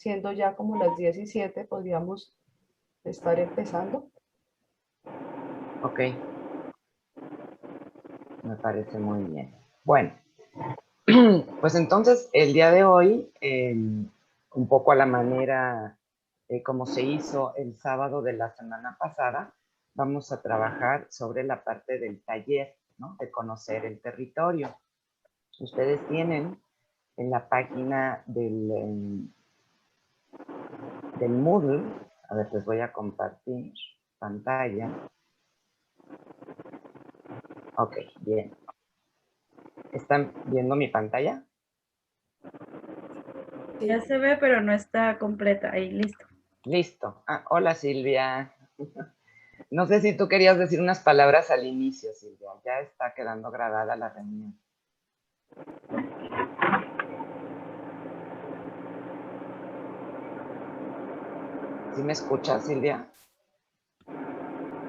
siendo ya como las 17, podríamos estar empezando. Ok, me parece muy bien. Bueno, pues entonces el día de hoy, un poco a la manera como se hizo el sábado de la semana pasada, vamos a trabajar sobre la parte del taller, ¿no? De conocer el territorio. Ustedes tienen en la página del Moodle, a ver, les voy a compartir pantalla. Ok, bien. ¿Están viendo mi pantalla? Ya se ve, pero no está completa. Ahí, listo. Listo. Ah, hola Silvia. No sé si tú querías decir unas palabras al inicio, Silvia. Ya está quedando grabada la reunión. ¿Sí me escuchas, Silvia?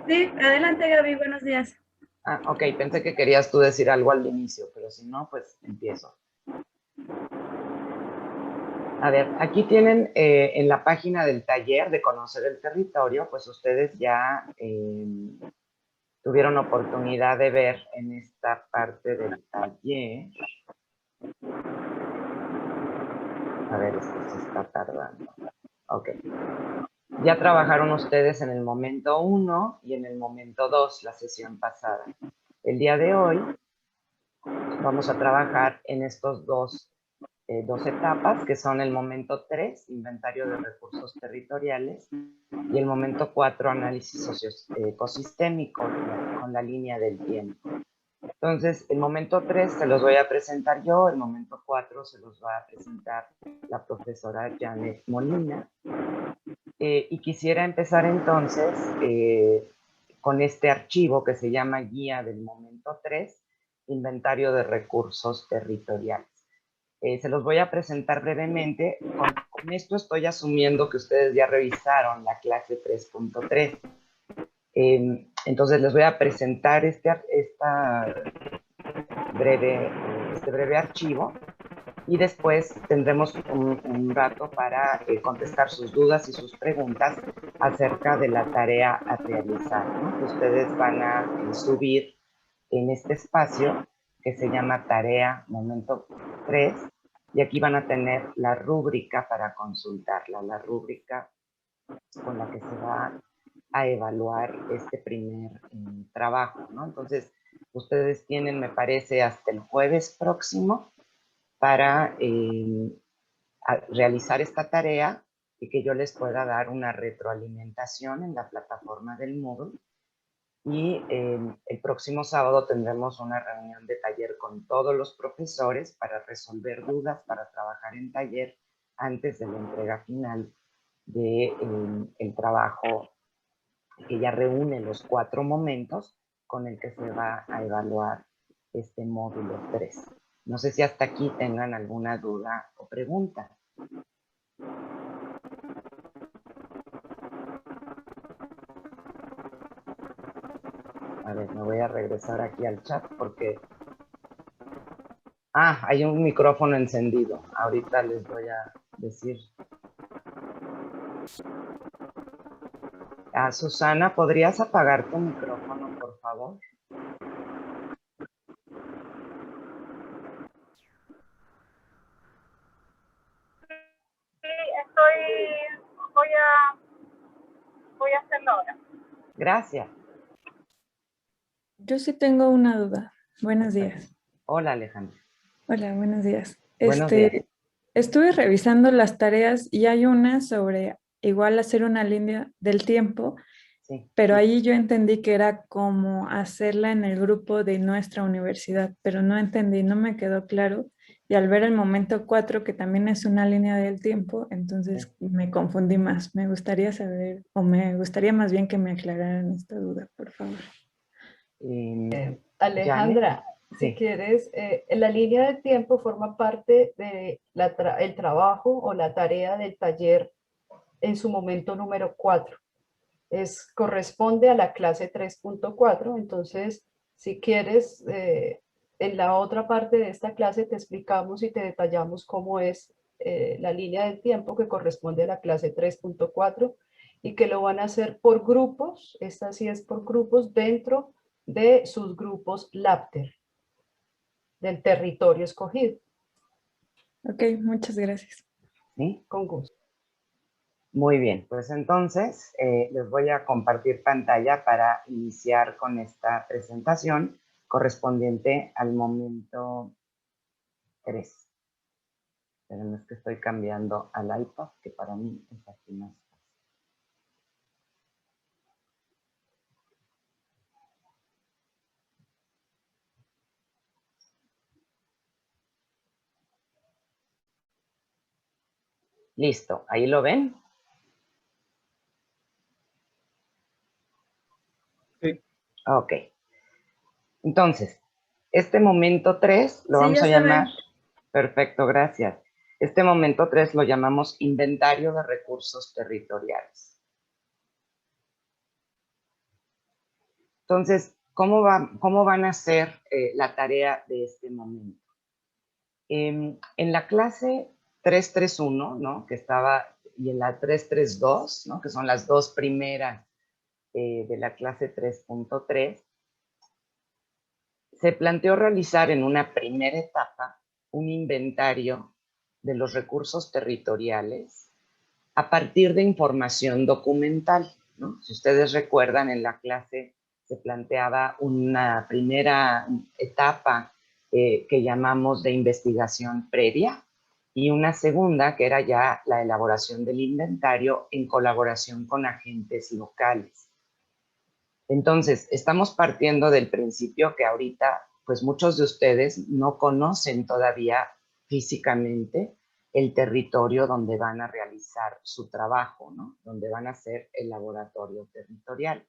Sí, adelante Gaby, buenos días. Ah, ok, pensé que querías tú decir algo al inicio, pero si no, pues empiezo. A ver, aquí tienen en la página del taller de conocer el territorio, pues ustedes ya tuvieron oportunidad de ver en esta parte del taller. A ver, esto se está tardando. Ok. Ya trabajaron ustedes en el momento 1 y en el momento 2 la sesión pasada. El día de hoy vamos a trabajar en estos dos etapas, que son el momento 3, inventario de recursos territoriales, y el momento 4, análisis ecosistémico con la línea del tiempo. Entonces, el momento 3 se los voy a presentar yo, el momento 4 se los va a presentar la profesora Janet Molina. Y quisiera empezar entonces con este archivo que se llama Guía del Momento 3, Inventario de Recursos Territoriales. Se los voy a presentar brevemente. Con esto estoy asumiendo que ustedes ya revisaron la clase 3.3. Entonces les voy a presentar este breve archivo y después tendremos un rato para contestar sus dudas y sus preguntas acerca de la tarea a realizar, ¿no? Que ustedes van a subir en este espacio que se llama Tarea Momento 3, y aquí van a tener la rúbrica para consultarla, la rúbrica con la que se va a evaluar este primer trabajo, ¿no? Entonces, ustedes tienen, me parece, hasta el jueves próximo para realizar esta tarea y que yo les pueda dar una retroalimentación en la plataforma del Moodle. Y el próximo sábado tendremos una reunión de taller con todos los profesores para resolver dudas, para trabajar en taller antes de la entrega final del trabajo que ya reúne los 4 momentos con el que se va a evaluar este módulo 3. No sé si hasta aquí tengan alguna duda o pregunta. A ver, me voy a regresar aquí al chat porque... Ah, hay un micrófono encendido. Ahorita les voy a decir. Ah, Susana, ¿podrías apagar tu micrófono, por favor? Voy a hacerlo ahora. Gracias. Yo sí tengo una duda. Buenos días. Hola, Alejandra. Hola, buenos días. Buenos días. Estuve revisando las tareas y hay una sobre igual hacer una línea del tiempo, Sí. pero ahí yo entendí que era como hacerla en el grupo de nuestra universidad, pero no entendí, no me quedó claro. Y al ver el momento 4, que también es una línea del tiempo, entonces me confundí más. Me gustaría saber, o me gustaría más bien que me aclararan esta duda, por favor. Alejandra, si sí. quieres, la línea de tiempo forma parte de el trabajo o la tarea del taller en su momento número 4. Corresponde a la clase 3.4, entonces si quieres, en la otra parte de esta clase te explicamos y te detallamos cómo es la línea del tiempo que corresponde a la clase 3.4 y que lo van a hacer por grupos, esta sí es por grupos dentro de sus grupos LAPTER, del territorio escogido. Ok, muchas gracias. ¿Sí? Con gusto. Muy bien, pues entonces les voy a compartir pantalla para iniciar con esta presentación correspondiente al momento 3. Pero es que estoy cambiando al iPad, que para mí es aquí más fácil. Listo, ¿ahí lo ven? Sí. Ok. Entonces, este momento 3 lo Sí, vamos ya a se llamar. ve. Perfecto, gracias. Este momento 3 lo llamamos inventario de recursos territoriales. Entonces, ¿cómo van a hacer la tarea de este momento? En la clase 331, ¿no? Que estaba, y en la 332, ¿no? Que son las dos primeras de la clase 3.3, se planteó realizar en una primera etapa un inventario de los recursos territoriales a partir de información documental, ¿no? Si ustedes recuerdan, en la clase se planteaba una primera etapa que llamamos de investigación previa y una segunda que era ya la elaboración del inventario en colaboración con agentes locales. Entonces, estamos partiendo del principio que ahorita, pues muchos de ustedes no conocen todavía físicamente el territorio donde van a realizar su trabajo, ¿no? Donde van a hacer el laboratorio territorial.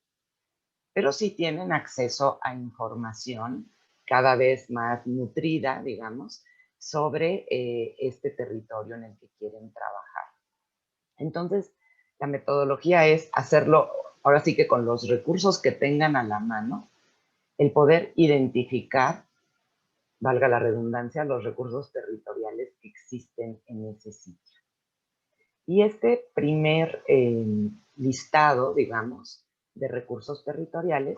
Pero sí tienen acceso a información cada vez más nutrida, digamos, sobre este territorio en el que quieren trabajar. Entonces, la metodología es hacerlo, ahora sí que con los recursos que tengan a la mano, el poder identificar, valga la redundancia, los recursos territoriales que existen en ese sitio. Y este primer listado, digamos, de recursos territoriales,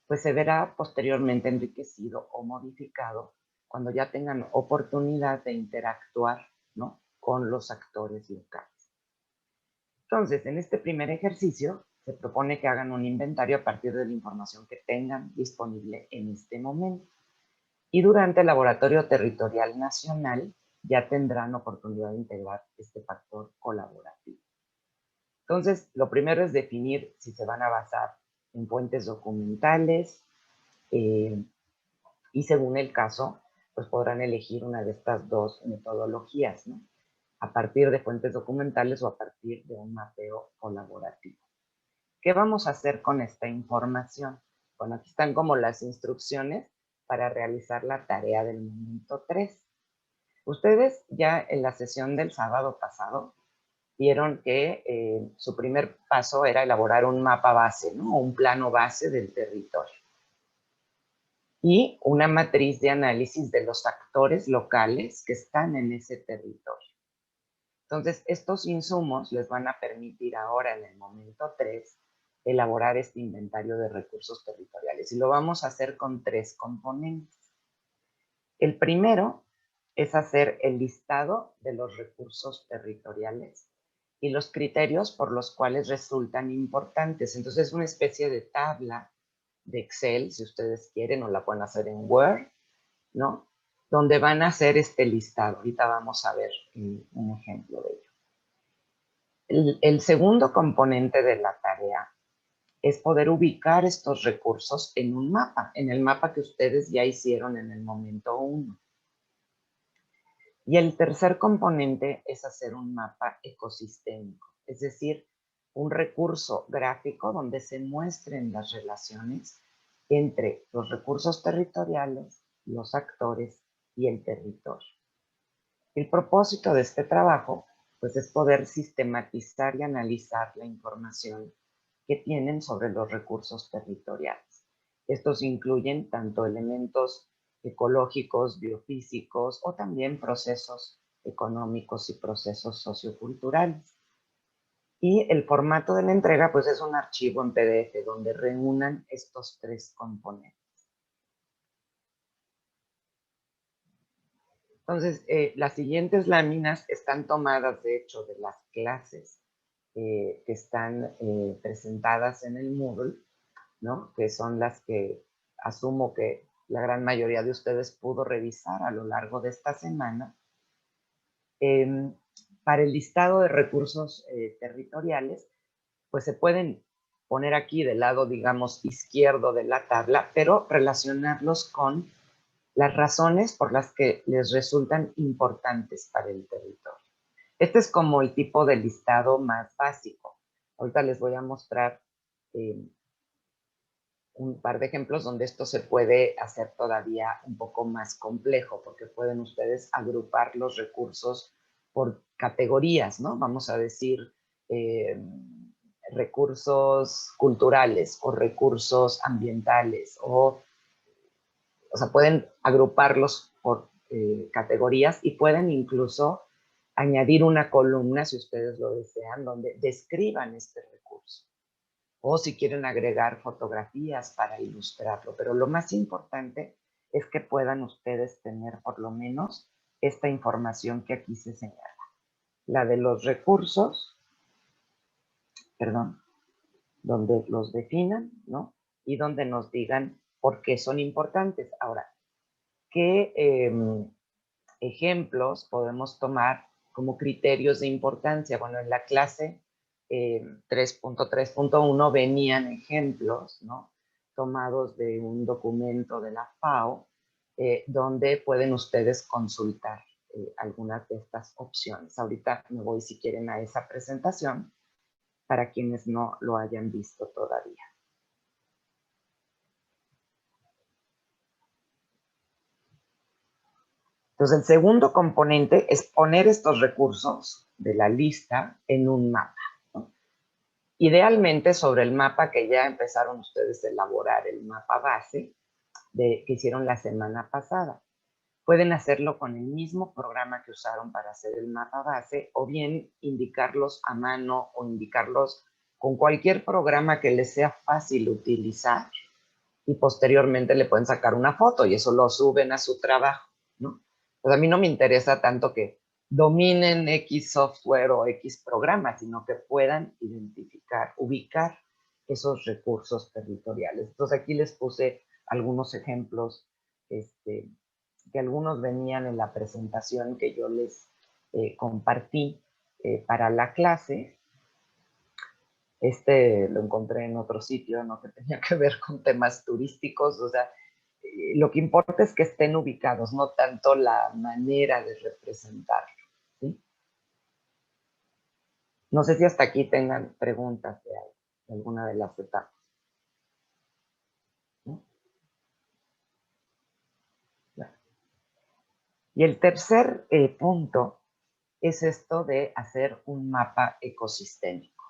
pues se verá posteriormente enriquecido o modificado cuando ya tengan oportunidad de interactuar, ¿no? Con los actores locales. Entonces, en este primer ejercicio, se propone que hagan un inventario a partir de la información que tengan disponible en este momento. Y durante el Laboratorio Territorial Nacional ya tendrán oportunidad de integrar este factor colaborativo. Entonces, lo primero es definir si se van a basar en fuentes documentales y según el caso, pues podrán elegir una de estas dos metodologías, ¿no? A partir de fuentes documentales o a partir de un mapeo colaborativo. ¿Qué vamos a hacer con esta información? Bueno, aquí están como las instrucciones para realizar la tarea del momento 3. Ustedes ya en la sesión del sábado pasado vieron que su primer paso era elaborar un mapa base, ¿no? Un plano base del territorio. Y una matriz de análisis de los actores locales que están en ese territorio. Entonces, estos insumos les van a permitir ahora en el momento 3 elaborar este inventario de recursos territoriales. Y lo vamos a hacer con 3 componentes. El primero es hacer el listado de los recursos territoriales y los criterios por los cuales resultan importantes. Entonces, es una especie de tabla de Excel, si ustedes quieren, o la pueden hacer en Word, ¿no? Donde van a hacer este listado. Ahorita vamos a ver un ejemplo de ello. El segundo componente de la tarea es poder ubicar estos recursos en un mapa, en el mapa que ustedes ya hicieron en el momento 1. Y el tercer componente es hacer un mapa ecosistémico, es decir, un recurso gráfico donde se muestren las relaciones entre los recursos territoriales, los actores y el territorio. El propósito de este trabajo, pues, es poder sistematizar y analizar la información que tienen sobre los recursos territoriales. Estos incluyen tanto elementos ecológicos, biofísicos o también procesos económicos y procesos socioculturales. Y el formato de la entrega, pues es un archivo en PDF donde reúnan estos 3 componentes. Entonces, las siguientes láminas están tomadas, de hecho, de las clases que están presentadas en el Moodle, ¿no? Que son las que asumo que la gran mayoría de ustedes pudo revisar a lo largo de esta semana. Para el listado de recursos territoriales, pues se pueden poner aquí del lado, digamos, izquierdo de la tabla, pero relacionarlos con las razones por las que les resultan importantes para el territorio. Este es como el tipo de listado más básico. Ahorita les voy a mostrar un par de ejemplos donde esto se puede hacer todavía un poco más complejo, porque pueden ustedes agrupar los recursos por categorías, ¿no? Vamos a decir recursos culturales o recursos ambientales, o sea, pueden agruparlos por categorías y pueden incluso añadir una columna, si ustedes lo desean, donde describan este recurso. O si quieren agregar fotografías para ilustrarlo. Pero lo más importante es que puedan ustedes tener por lo menos esta información que aquí se señala. La de los recursos, perdón, donde los definan, ¿no? Y donde nos digan por qué son importantes. Ahora, ¿qué ejemplos podemos tomar como criterios de importancia? Bueno, en la clase 3.3.1 venían ejemplos, ¿no? Tomados de un documento de la FAO, donde pueden ustedes consultar algunas de estas opciones. Ahorita me voy, si quieren, a esa presentación para quienes no lo hayan visto todavía. Entonces, el segundo componente es poner estos recursos de la lista en un mapa, ¿no? Idealmente sobre el mapa que ya empezaron ustedes a elaborar, el mapa base que hicieron la semana pasada. Pueden hacerlo con el mismo programa que usaron para hacer el mapa base, o bien indicarlos a mano o indicarlos con cualquier programa que les sea fácil utilizar, y posteriormente le pueden sacar una foto y eso lo suben a su trabajo, ¿no? Pues a mí no me interesa tanto que dominen X software o X programa, sino que puedan identificar, ubicar esos recursos territoriales. Entonces aquí les puse algunos ejemplos, que algunos venían en la presentación que yo les compartí para la clase. Lo encontré en otro sitio, ¿no? Que tenía que ver con temas turísticos. O sea, lo que importa es que estén ubicados, no tanto la manera de representarlo, ¿sí? No sé si hasta aquí tengan preguntas de alguna de las etapas, ¿no? Y el tercer punto es esto de hacer un mapa ecosistémico.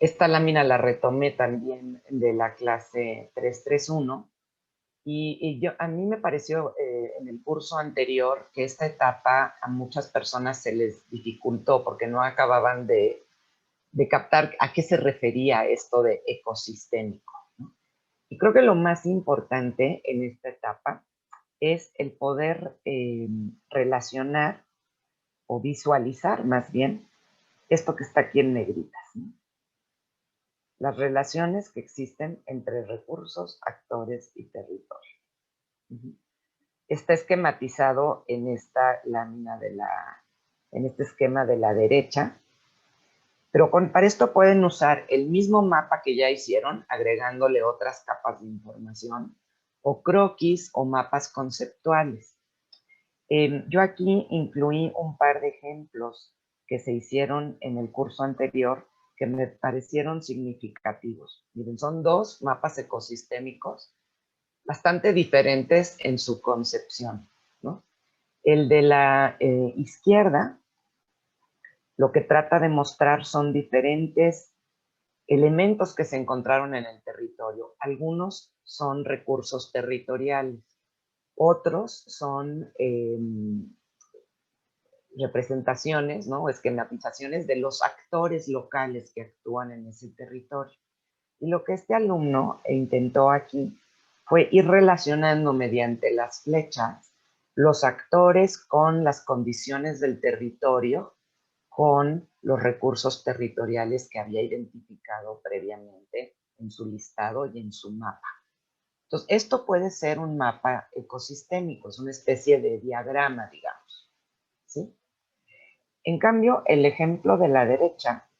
Esta lámina la retomé también de la clase 331 y a mí me pareció en el curso anterior que esta etapa a muchas personas se les dificultó porque no acababan de captar a qué se refería esto de ecosistémico, ¿no? Y creo que lo más importante en esta etapa es el poder relacionar o visualizar más bien esto que está aquí en negritas, ¿no? Las relaciones que existen entre recursos, actores y territorio. Está esquematizado en esta lámina en este esquema de la derecha, pero para esto pueden usar el mismo mapa que ya hicieron, agregándole otras capas de información, o croquis o mapas conceptuales. Yo aquí incluí un par de ejemplos que se hicieron en el curso anterior que me parecieron significativos. Miren, son 2 mapas ecosistémicos bastante diferentes en su concepción, ¿no? El de la izquierda lo que trata de mostrar son diferentes elementos que se encontraron en el territorio. Algunos son recursos territoriales, otros son representaciones, ¿no? Esquematizaciones de los actores locales que actúan en ese territorio. Y lo que este alumno intentó aquí fue ir relacionando mediante las flechas los actores con las condiciones del territorio, con los recursos territoriales que había identificado previamente en su listado y en su mapa. Entonces, esto puede ser un mapa ecosistémico, es una especie de diagrama, digamos, ¿sí? En cambio, el ejemplo de la derecha,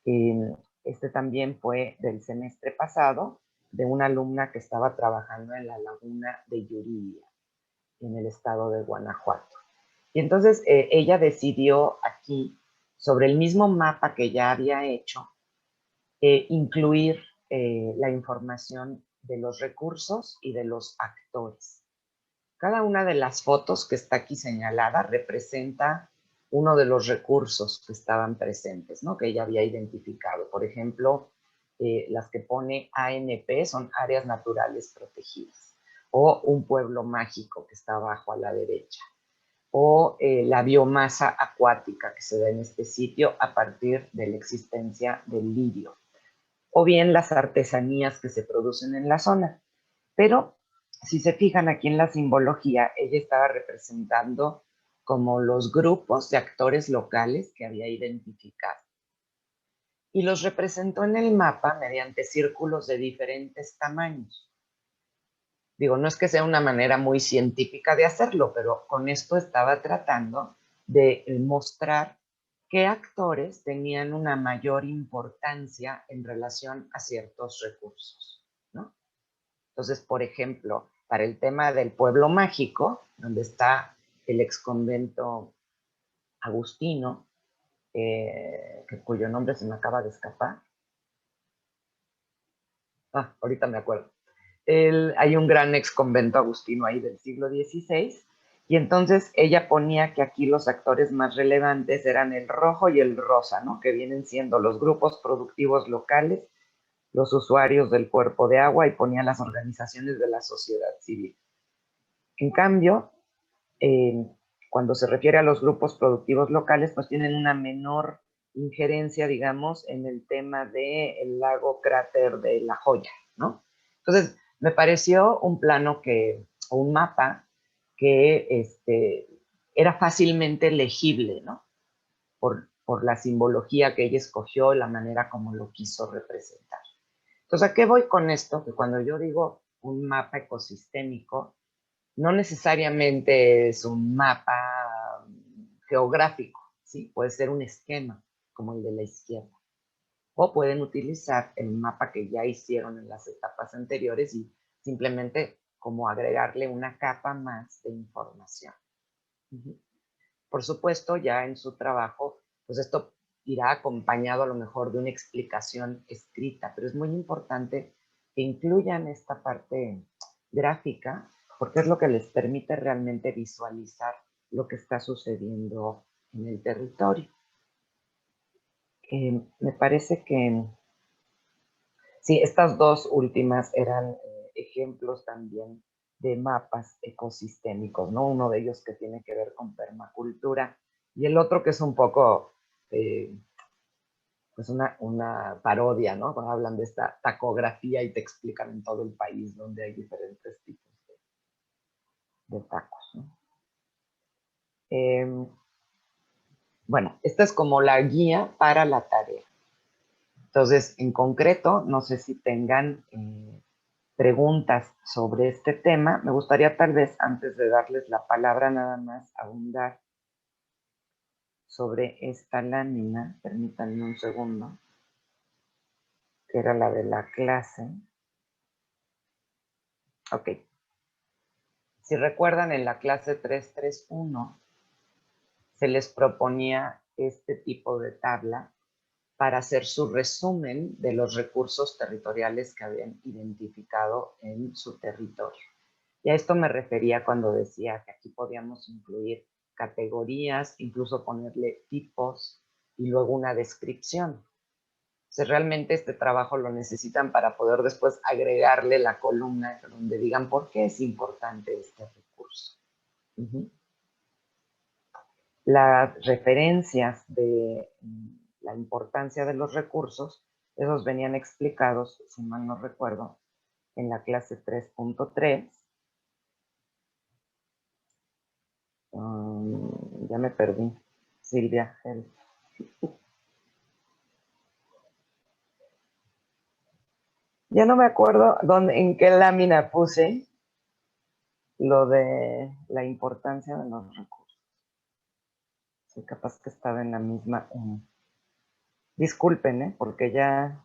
este también fue del semestre pasado, de una alumna que estaba trabajando en la laguna de Yuriria, en el estado de Guanajuato. Y entonces ella decidió aquí, sobre el mismo mapa que ya había hecho, incluir la información de los recursos y de los actores. Cada una de las fotos que está aquí señalada representa uno de los recursos que estaban presentes, ¿no? Que ella había identificado. Por ejemplo, las que pone ANP son áreas naturales protegidas, o un pueblo mágico que está abajo a la derecha, o la biomasa acuática que se da en este sitio a partir de la existencia del lirio, o bien las artesanías que se producen en la zona. Pero si se fijan aquí en la simbología, ella estaba representando como los grupos de actores locales que había identificado. Y los representó en el mapa mediante círculos de diferentes tamaños. Digo, no es que sea una manera muy científica de hacerlo, pero con esto estaba tratando de mostrar qué actores tenían una mayor importancia en relación a ciertos recursos, ¿no? Entonces, por ejemplo, para el tema del pueblo mágico, donde está el exconvento agustino, cuyo nombre se me acaba de escapar. Ahorita me acuerdo. Hay un gran exconvento agustino ahí del siglo XVI, y entonces ella ponía que aquí los actores más relevantes eran el rojo y el rosa, ¿no? Que vienen siendo los grupos productivos locales, los usuarios del cuerpo de agua, y ponía las organizaciones de la sociedad civil. En cambio, cuando se refiere a los grupos productivos locales, pues tienen una menor injerencia, digamos, en el tema del lago cráter de La Joya, ¿no? Entonces, me pareció un plano o un mapa que era fácilmente legible, ¿no? Por la simbología que ella escogió, la manera como lo quiso representar. Entonces, ¿a qué voy con esto? Que cuando yo digo un mapa ecosistémico, no necesariamente es un mapa geográfico, ¿sí? Puede ser un esquema, como el de la izquierda. O pueden utilizar el mapa que ya hicieron en las etapas anteriores y simplemente como agregarle una capa más de información. Por supuesto, ya en su trabajo, pues esto irá acompañado a lo mejor de una explicación escrita, pero es muy importante que incluyan esta parte gráfica, porque es lo que les permite realmente visualizar lo que está sucediendo en el territorio. Me parece que sí, estas dos últimas eran ejemplos también de mapas ecosistémicos, ¿no? Uno de ellos que tiene que ver con permacultura y el otro que es un poco pues una parodia, ¿no? Cuando hablan de esta tacografía y te explican en todo el país donde hay diferentes tipos de tacos, ¿no? Bueno, esta es como la guía para la tarea. Entonces, en concreto, no sé si tengan preguntas sobre este tema. Me gustaría tal vez, antes de darles la palabra, nada más abundar sobre esta lámina. Permítanme un segundo, que era la de la clase. Ok. Si recuerdan, en la clase 331 se les proponía este tipo de tabla para hacer su resumen de los recursos territoriales que habían identificado en su territorio. Y a esto me refería cuando decía que aquí podíamos incluir categorías, incluso ponerle tipos y luego una descripción. Realmente este trabajo lo necesitan para poder después agregarle la columna donde digan por qué es importante este recurso. las referencias de la importancia de los recursos, esos venían explicados, si mal no recuerdo, en la clase 3.3. Ya me perdí. Silvia. Ya no me acuerdo en qué lámina puse lo de la importancia de los recursos. Sí, capaz que estaba en la misma. Disculpen, porque ya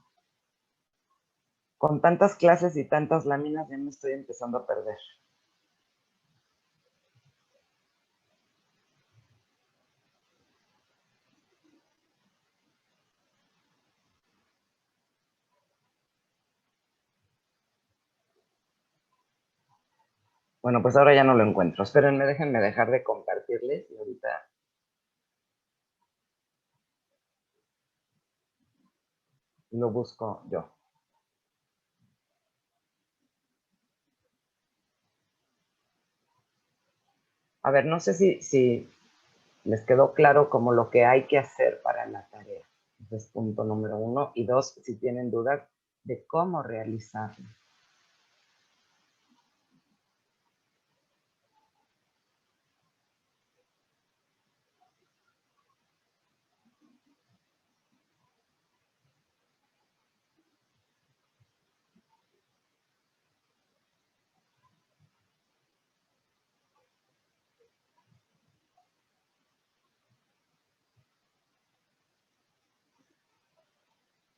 con tantas clases y tantas láminas ya me estoy empezando a perder. Bueno, pues ahora ya no lo encuentro. Espérenme, déjenme dejar de compartirles y ahorita lo busco yo. A ver, no sé si les quedó claro como lo que hay que hacer para la tarea. Ese es punto número 1. Y 2, si tienen dudas de cómo realizarlo.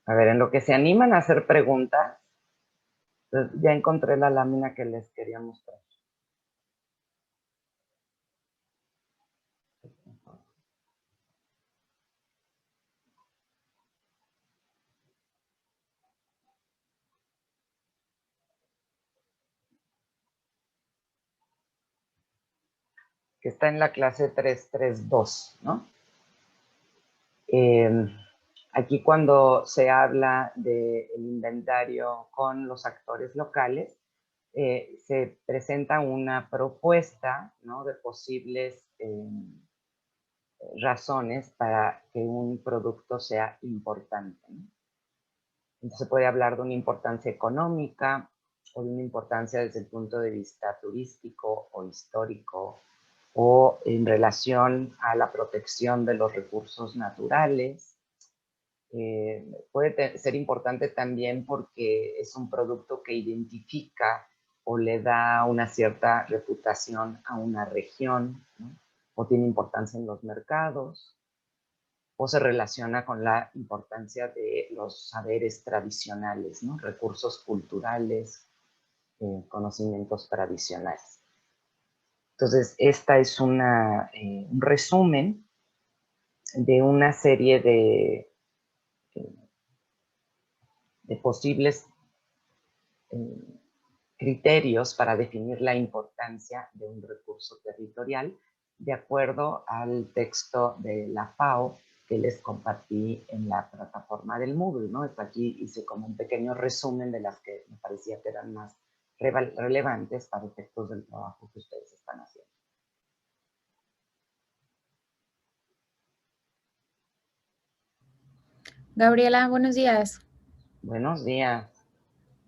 A ver, en lo que se animan a hacer preguntas, pues ya encontré la lámina que les quería mostrar. Que está en la clase 332, ¿no? Aquí cuando se habla del inventario con los actores locales, se presenta una propuesta, ¿no?, de posibles razones para que un producto sea importante, ¿no? Entonces se puede hablar de una importancia económica o de una importancia desde el punto de vista turístico o histórico o en relación a la protección de los recursos naturales. Puede ser importante también porque es un producto que identifica o le da una cierta reputación a una región, ¿no?, o tiene importancia en los mercados, o se relaciona con la importancia de los saberes tradicionales, ¿no?, recursos culturales, conocimientos tradicionales. Entonces, esta es un resumen de una serie de posibles criterios para definir la importancia de un recurso territorial de acuerdo al texto de la FAO que les compartí en la plataforma del Moodle, ¿no? Aquí hice como un pequeño resumen de las que me parecía que eran más relevantes para efectos del trabajo que ustedes están haciendo. Gabriela, buenos días. Buenos días.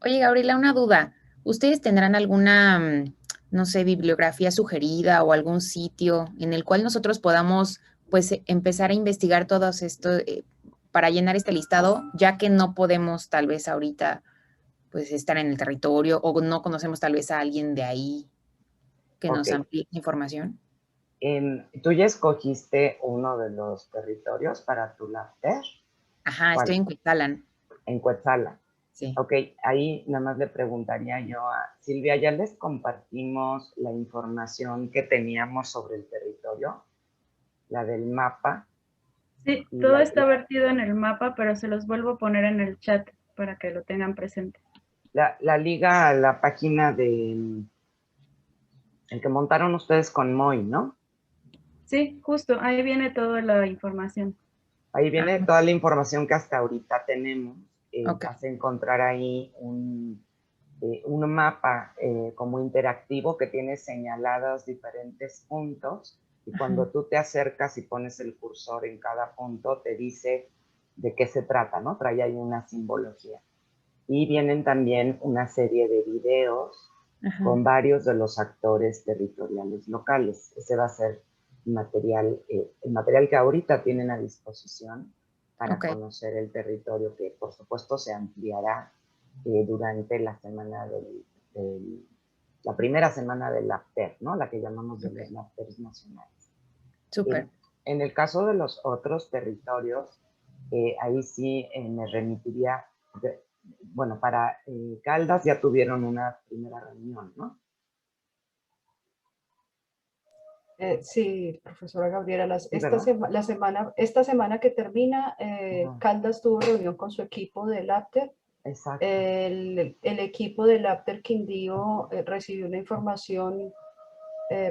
Oye, Gabriela, una duda. ¿Ustedes tendrán alguna, no sé, bibliografía sugerida o algún sitio en el cual nosotros podamos, pues, empezar a investigar todo esto para llenar este listado, ya que no podemos tal vez ahorita, pues, estar en el territorio o no conocemos tal vez a alguien de ahí que nos amplíe información? ¿Tú ya escogiste uno de los territorios para tu láser? Ajá, ¿Cuál? estoy en Cuetzalan. En Cuetzalan. Sí. Ok, ahí nada más le preguntaría yo a Silvia, ¿ya les compartimos la información que teníamos sobre el territorio? La del mapa. Sí, todo está vertido en el mapa, pero se los vuelvo a poner en el chat para que lo tengan presente. La liga a la página de el que montaron ustedes con Moy, ¿no? Sí, justo, ahí viene toda la información. Ahí viene toda la información que hasta ahorita tenemos. Okay. Vas a encontrar ahí un mapa como interactivo que tiene señalados diferentes puntos Y cuando tú te acercas y pones el cursor en cada punto, te dice de qué se trata, ¿no? Trae ahí una simbología. Y vienen también una serie de videos con varios de los actores territoriales locales. Ese va a ser el material que ahorita tienen a disposición para conocer el territorio, que por supuesto se ampliará durante la semana la primera semana del LAPTER, ¿no? La que llamamos de los LAPTERs nacionales. Súper. En el caso de los otros territorios, ahí sí me remitiría, bueno, para Caldas ya tuvieron una primera reunión, ¿no? Sí, profesora Gabriela, Sí, ¿verdad? esta semana que termina, Caldas tuvo reunión con su equipo del LAPTER. Exacto. El equipo del LAPTER Quindío recibió una información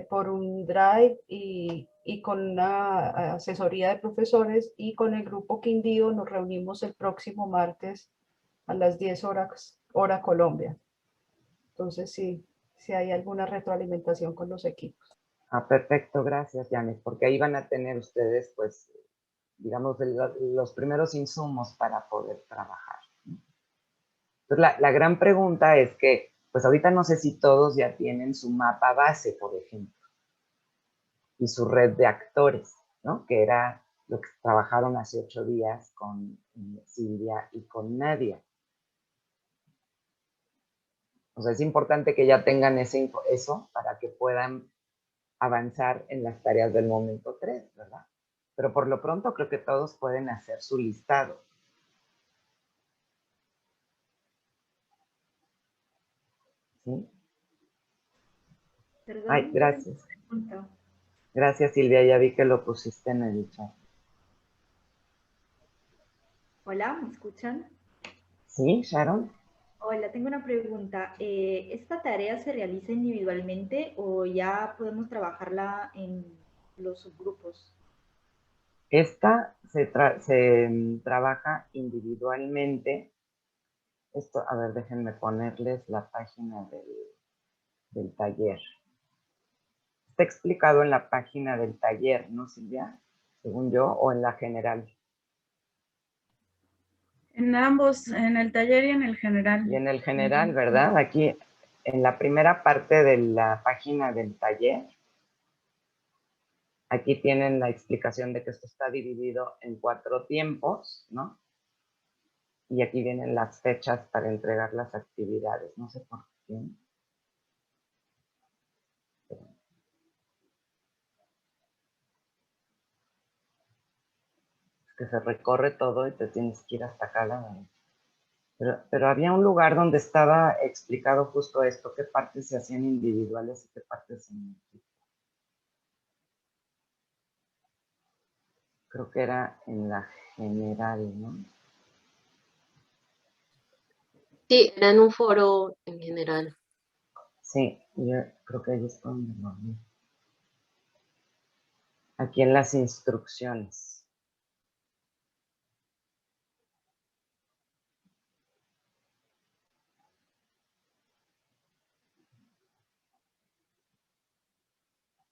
por un drive y con una asesoría de profesores, y con el grupo Quindío nos reunimos el próximo martes a las 10 horas, hora Colombia. Entonces sí, sí hay alguna retroalimentación con los equipos. Ah, perfecto, gracias, Janet, porque ahí van a tener ustedes, pues, digamos, los primeros insumos para poder trabajar. Entonces, la gran pregunta es que, pues ahorita no sé si todos ya tienen su mapa base, por ejemplo, y su red de actores, ¿no? Que era lo que trabajaron hace 8 días con Silvia y con Nadia. O sea, es importante que ya tengan eso para que puedan avanzar en las tareas del momento 3, ¿verdad? Pero por lo pronto creo que todos pueden hacer su listado. ¿Sí? Perdón, Ay, gracias. pregunta. Gracias, Silvia, ya vi que lo pusiste en el chat. Hola, ¿me escuchan? ¿Sí, Sharon? Hola, tengo una pregunta. ¿Esta tarea se realiza individualmente o ya podemos trabajarla en los subgrupos? Esta se trabaja individualmente. Esto, a ver, déjenme ponerles la página del taller. Está explicado en la página del taller, ¿no, Silvia? Según yo, o en la general. En ambos, en el taller y en el general. Y en el general, ¿verdad? Aquí, en la primera parte de la página del taller, aquí tienen la explicación de que esto está dividido en 4 tiempos, ¿no? Y aquí vienen las fechas para entregar las actividades. No sé por qué. Es que se recorre todo y te tienes que ir hasta acá a la derecha. Pero había un lugar donde estaba explicado justo esto, qué partes se hacían individuales y qué partes en equipo. Creo que era en la general, ¿no? Sí, era en un foro en general. Sí, yo creo que ahí es donde lo vi. Aquí en las instrucciones.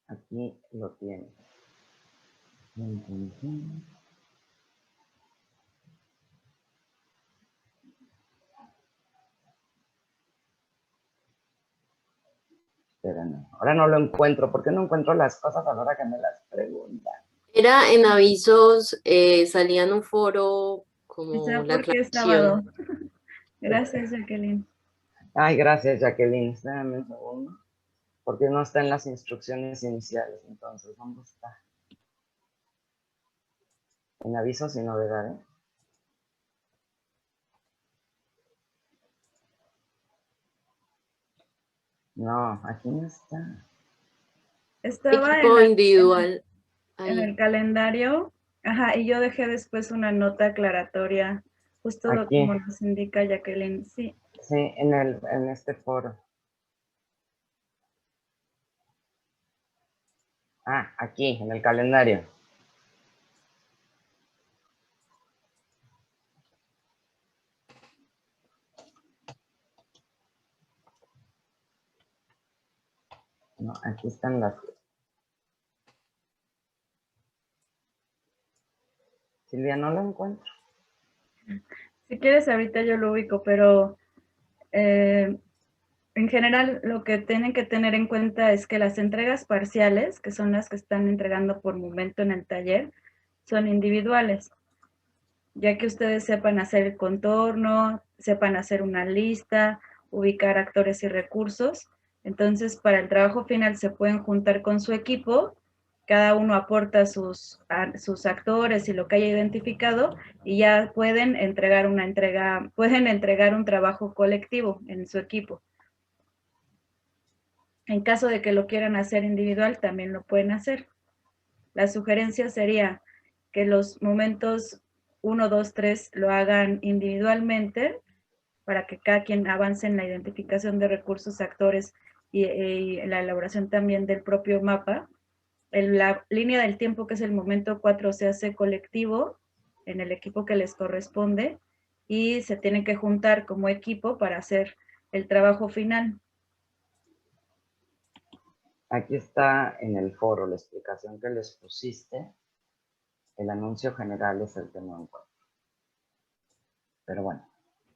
Aquí lo tiene. Espérame. Ahora no lo encuentro. ¿Por qué no encuentro las cosas a la hora que me las preguntan? Era en avisos, salía en un foro como Quizá la porque es sábado. aclaración. Gracias, Jacqueline. Ay, gracias, Jacqueline. Espérame un segundo. Porque no está en las instrucciones iniciales. Entonces, ¿dónde está? En avisos y novedades. No, aquí no está. Estaba Equipo individual. en el Ahí. calendario, ajá, y yo dejé después una nota aclaratoria, justo como Aquí. nos indica Jacqueline. Sí, Sí, en este foro. Ah, aquí, en el calendario. No, aquí están las... Silvia, no lo encuentro. Si quieres, ahorita yo lo ubico, pero en general lo que tienen que tener en cuenta es que las entregas parciales, que son las que están entregando por momento en el taller, son individuales, ya que ustedes sepan hacer el contorno, sepan hacer una lista, ubicar actores y recursos. Entonces, para el trabajo final se pueden juntar con su equipo, cada uno aporta sus actores y lo que haya identificado, y ya pueden entregar un trabajo colectivo en su equipo. En caso de que lo quieran hacer individual, también lo pueden hacer. La sugerencia sería que los momentos 1, 2, 3 lo hagan individualmente para que cada quien avance en la identificación de recursos, actores y la elaboración también del propio mapa. La línea del tiempo, que es el momento 4, se hace colectivo en el equipo que les corresponde y se tienen que juntar como equipo para hacer el trabajo final. Aquí está en el foro la explicación que les pusiste. El anuncio general es el que no encuentro. Pero bueno,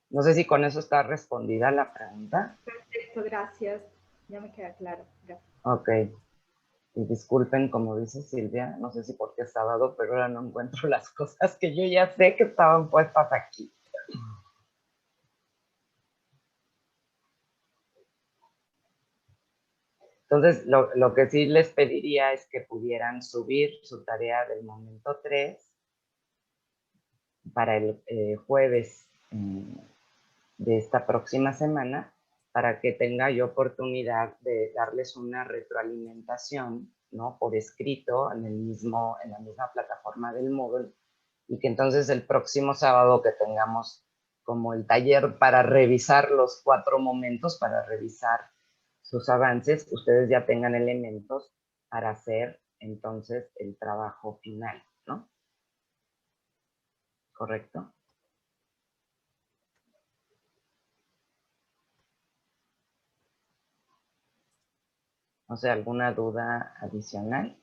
no sé si con eso está respondida la pregunta. Perfecto, gracias. Ya me queda claro. Gracias. Ok. Y disculpen, como dice Silvia, no sé si porque es sábado, pero ahora no encuentro las cosas que yo ya sé que estaban puestas aquí. Entonces, lo que sí les pediría es que pudieran subir su tarea del momento 3 para el jueves de esta próxima semana, para que tenga yo oportunidad de darles una retroalimentación, ¿no? Por escrito en la misma plataforma del Moodle, y que entonces el próximo sábado que tengamos como el taller para revisar los 4 momentos, para revisar sus avances, ustedes ya tengan elementos para hacer entonces el trabajo final, ¿no? ¿Correcto? No sé, ¿alguna duda adicional?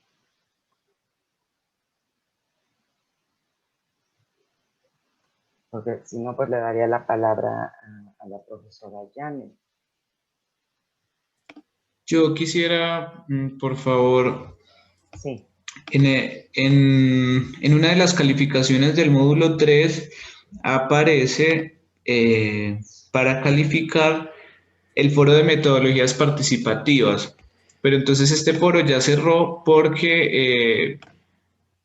Porque si no, pues le daría la palabra a la profesora Janet. Yo quisiera, por favor, Sí. en una de las calificaciones del módulo 3 aparece para calificar el foro de metodologías participativas, pero entonces este foro ya cerró porque,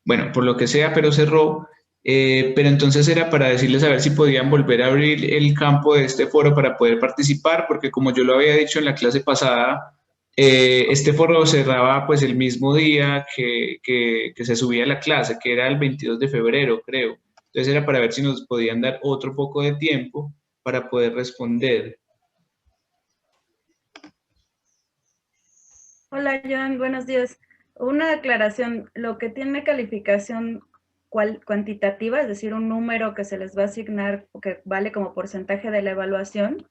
bueno, por lo que sea, pero cerró, pero entonces era para decirles a ver si podían volver a abrir el campo de este foro para poder participar, porque como yo lo había dicho en la clase pasada, este foro cerraba pues el mismo día que se subía la clase, que era el 22 de febrero, creo. Entonces era para ver si nos podían dar otro poco de tiempo para poder responder. Hola, Joan, buenos días. Una aclaración, lo que tiene calificación cuantitativa, es decir, un número que se les va a asignar o que vale como porcentaje de la evaluación,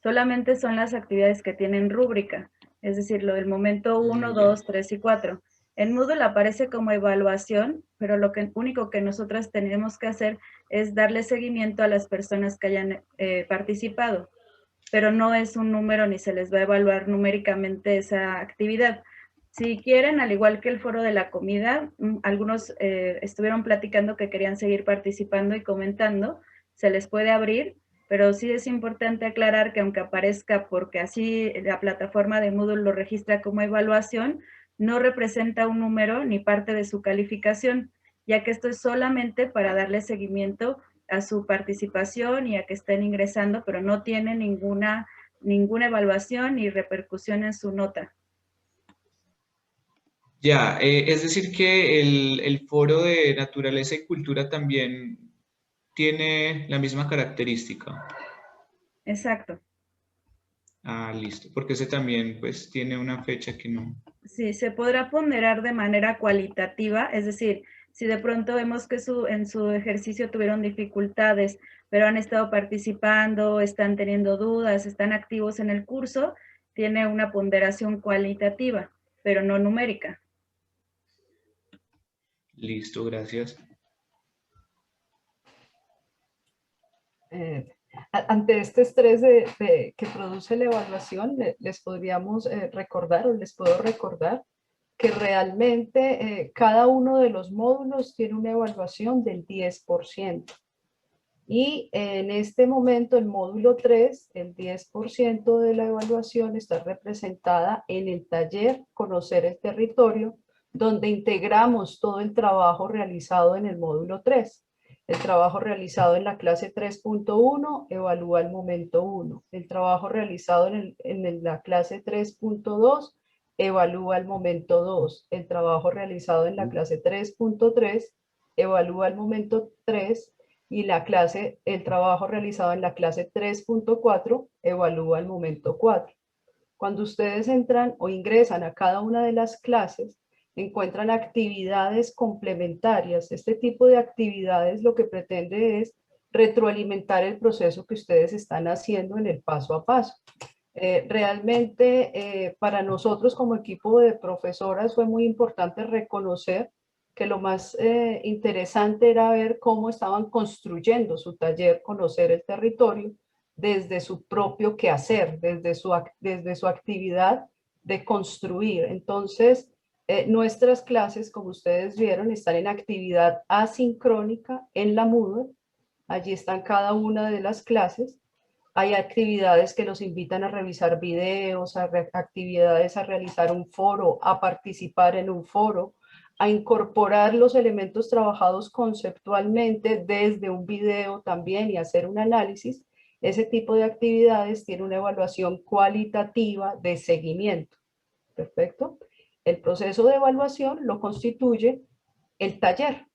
solamente son las actividades que tienen rúbrica, es decir, lo del momento 1, 2, 3 y 4. En Moodle aparece como evaluación, pero lo único que nosotras tenemos que hacer es darle seguimiento a las personas que hayan participado, pero no es un número ni se les va a evaluar numéricamente esa actividad. Si quieren, al igual que el foro de la comida, algunos estuvieron platicando que querían seguir participando y comentando, se les puede abrir, pero sí es importante aclarar que aunque aparezca, porque así la plataforma de Moodle lo registra como evaluación, no representa un número ni parte de su calificación, ya que esto es solamente para darle seguimiento a su participación y a que estén ingresando, pero no tiene ninguna evaluación ni repercusión en su nota. Ya, es decir que el foro de naturaleza y cultura también tiene la misma característica. Exacto. Ah, listo, porque ese también pues tiene una fecha que no. Sí, se podrá ponderar de manera cualitativa, es decir, si de pronto vemos que en su ejercicio tuvieron dificultades, pero han estado participando, están teniendo dudas, están activos en el curso, tiene una ponderación cualitativa, pero no numérica. Listo, gracias. ante este estrés que produce la evaluación, les podríamos recordar, o les puedo recordar, que realmente cada uno de los módulos tiene una evaluación del 10%. Y en este momento, el módulo 3, el 10% de la evaluación está representada en el taller Conocer el Territorio, donde integramos todo el trabajo realizado en el módulo 3. El trabajo realizado en la clase 3.1 evalúa el momento 1. El trabajo realizado en la clase 3.2 evalúa el momento 2. El trabajo realizado en la clase 3.3 evalúa el momento 3. Y el trabajo realizado en la clase 3.4 evalúa el momento 4. Cuando ustedes entran o ingresan a cada una de las clases, encuentran actividades complementarias. Este tipo de actividades lo que pretende es retroalimentar el proceso que ustedes están haciendo en el paso a paso. Realmente para nosotros como equipo de profesoras fue muy importante reconocer que lo más interesante era ver cómo estaban construyendo su taller Conocer el Territorio desde su propio quehacer, desde su actividad de construir. Entonces, nuestras clases, como ustedes vieron, están en actividad asincrónica en la Moodle. Allí están cada una de las clases. Hay actividades que los invitan a revisar videos, actividades a realizar un foro, a participar en un foro, a incorporar los elementos trabajados conceptualmente desde un video también y hacer un análisis. Ese tipo de actividades tiene una evaluación cualitativa de seguimiento. Perfecto. El proceso de evaluación lo constituye el taller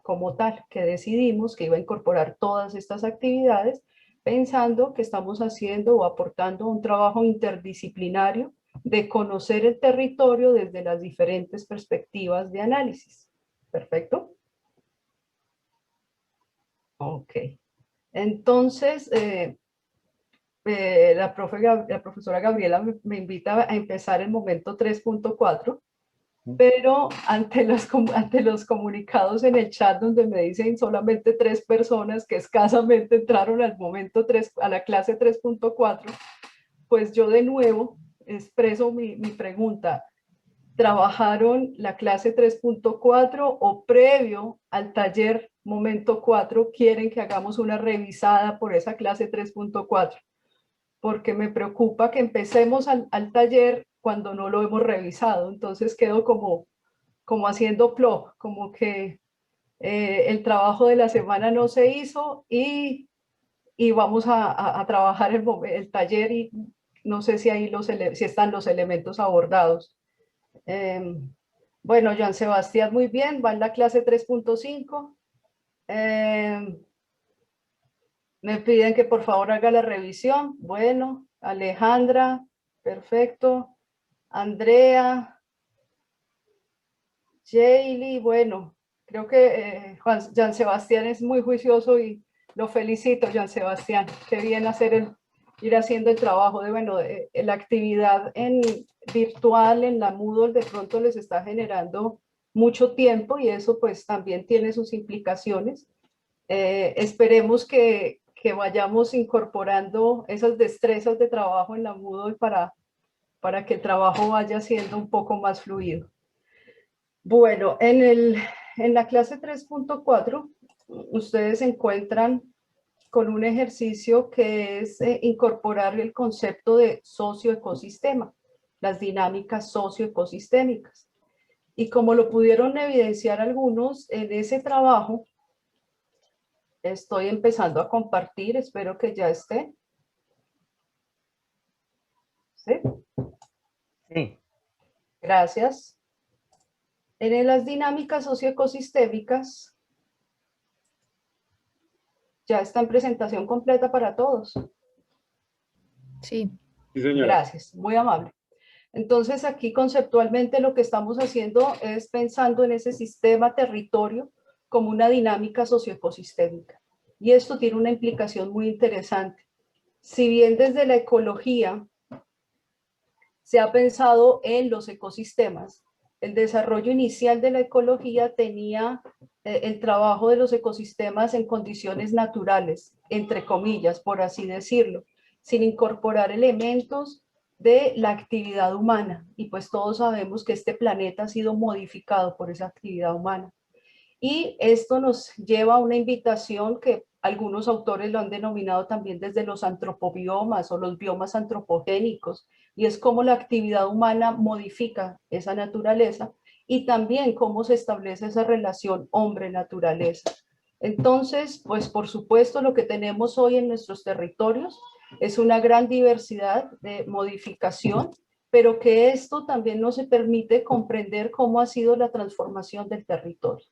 como tal, que decidimos que iba a incorporar todas estas actividades pensando que estamos haciendo o aportando un trabajo interdisciplinario de conocer el territorio desde las diferentes perspectivas de análisis. ¿Perfecto? Ok. Entonces, la profesora Gabriela me invita a empezar el momento 3.4, pero ante los comunicados en el chat donde me dicen solamente 3 personas que escasamente entraron al momento 3, a la clase 3.4, pues yo de nuevo expreso mi pregunta. ¿Trabajaron la clase 3.4 o previo al taller momento 4 quieren que hagamos una revisada por esa clase 3.4? Porque me preocupa que empecemos al taller cuando no lo hemos revisado. Entonces quedo como haciendo plop, como que el trabajo de la semana no se hizo y vamos a trabajar el taller y no sé si ahí si están los elementos abordados. Bueno, Joan Sebastián, muy bien, va en la clase 3.5. Me piden que por favor haga la revisión. Bueno, Alejandra, perfecto. Andrea, Jaylee, bueno, creo que Joan Sebastián es muy juicioso y lo felicito, Joan Sebastián. Qué bien ir haciendo el trabajo de la actividad virtual en la Moodle de pronto les está generando mucho tiempo y eso pues también tiene sus implicaciones. Esperemos que vayamos incorporando esas destrezas de trabajo en la Moodle para que el trabajo vaya siendo un poco más fluido. Bueno, en la clase 3.4 ustedes se encuentran con un ejercicio que es incorporar el concepto de socioecosistema, las dinámicas socioecosistémicas. Y como lo pudieron evidenciar algunos, en ese trabajo estoy empezando a compartir, espero que ya esté. ¿Sí? Sí. Gracias. En las dinámicas socioecosistémicas, ya está en presentación completa para todos. Sí. Sí, señora. Gracias, muy amable. Entonces aquí conceptualmente lo que estamos haciendo es pensando en ese sistema territorio como una dinámica socioecosistémica. Y esto tiene una implicación muy interesante. Si bien desde la ecología se ha pensado en los ecosistemas, el desarrollo inicial de la ecología tenía el trabajo de los ecosistemas en condiciones naturales, entre comillas, por así decirlo, sin incorporar elementos de la actividad humana. Y pues todos sabemos que este planeta ha sido modificado por esa actividad humana. Y esto nos lleva a una invitación que algunos autores lo han denominado también desde los antropobiomas o los biomas antropogénicos, y es cómo la actividad humana modifica esa naturaleza y también cómo se establece esa relación hombre-naturaleza. Entonces, pues por supuesto lo que tenemos hoy en nuestros territorios es una gran diversidad de modificación, pero que esto también nos permite comprender cómo ha sido la transformación del territorio.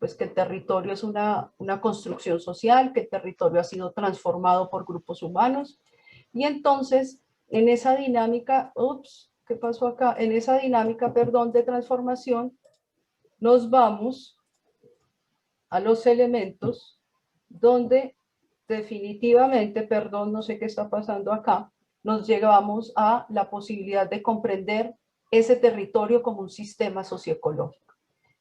Pues que el territorio es una construcción social, que el territorio ha sido transformado por grupos humanos. Y entonces, en esa dinámica, ¿qué pasó acá? En esa dinámica, perdón, de transformación, nos vamos a los elementos donde definitivamente, perdón, no sé qué está pasando acá, nos llegamos a la posibilidad de comprender ese territorio como un sistema socioecológico.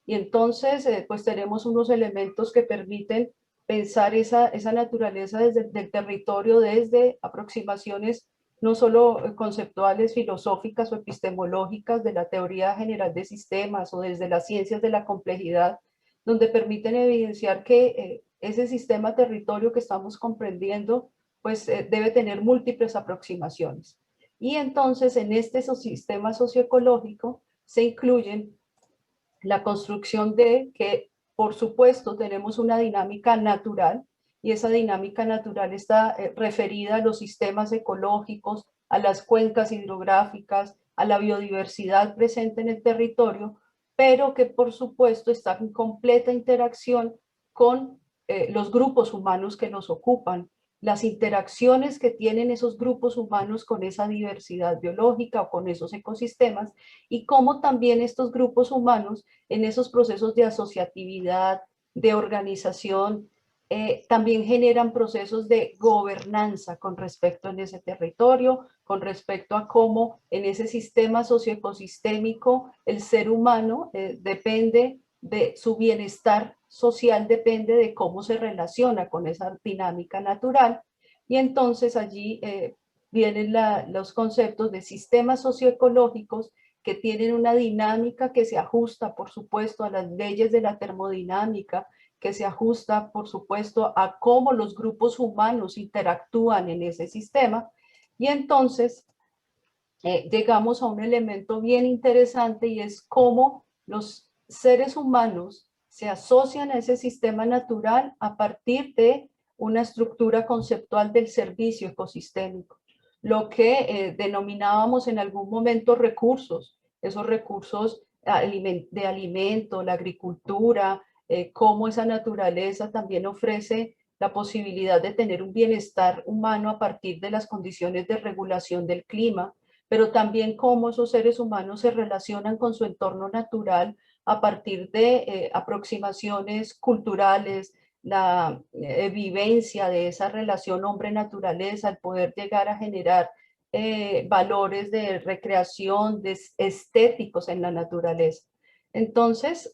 Y entonces, pues tenemos unos elementos que permiten pensar esa naturaleza desde el territorio, desde aproximaciones no solo conceptuales, filosóficas o epistemológicas de la teoría general de sistemas o desde las ciencias de la complejidad, donde permiten evidenciar que ese sistema territorio que estamos comprendiendo, pues debe tener múltiples aproximaciones. Y entonces en este sistema socioecológico se incluyen la construcción de que, por supuesto, tenemos una dinámica natural, y esa dinámica natural está referida a los sistemas ecológicos, a las cuencas hidrográficas, a la biodiversidad presente en el territorio, pero que por supuesto está en completa interacción con los grupos humanos que nos ocupan, las interacciones que tienen esos grupos humanos con esa diversidad biológica o con esos ecosistemas, y cómo también estos grupos humanos en esos procesos de asociatividad, de organización, también generan procesos de gobernanza con respecto en ese territorio, con respecto a cómo en ese sistema socioecosistémico el ser humano depende de su bienestar social, depende de cómo se relaciona con esa dinámica natural. Y entonces allí vienen los conceptos de sistemas socioecológicos que tienen una dinámica que se ajusta, por supuesto, a las leyes de la termodinámica, que se ajusta, por supuesto, a cómo los grupos humanos interactúan en ese sistema. Y entonces llegamos a un elemento bien interesante, y es cómo los seres humanos se asocian a ese sistema natural a partir de una estructura conceptual del servicio ecosistémico, lo que denominábamos en algún momento recursos, esos recursos de alimento, la agricultura, cómo esa naturaleza también ofrece la posibilidad de tener un bienestar humano a partir de las condiciones de regulación del clima, pero también cómo esos seres humanos se relacionan con su entorno natural a partir de aproximaciones culturales, la vivencia de esa relación hombre-naturaleza, el poder llegar a generar valores de recreación, de estéticos en la naturaleza. Entonces,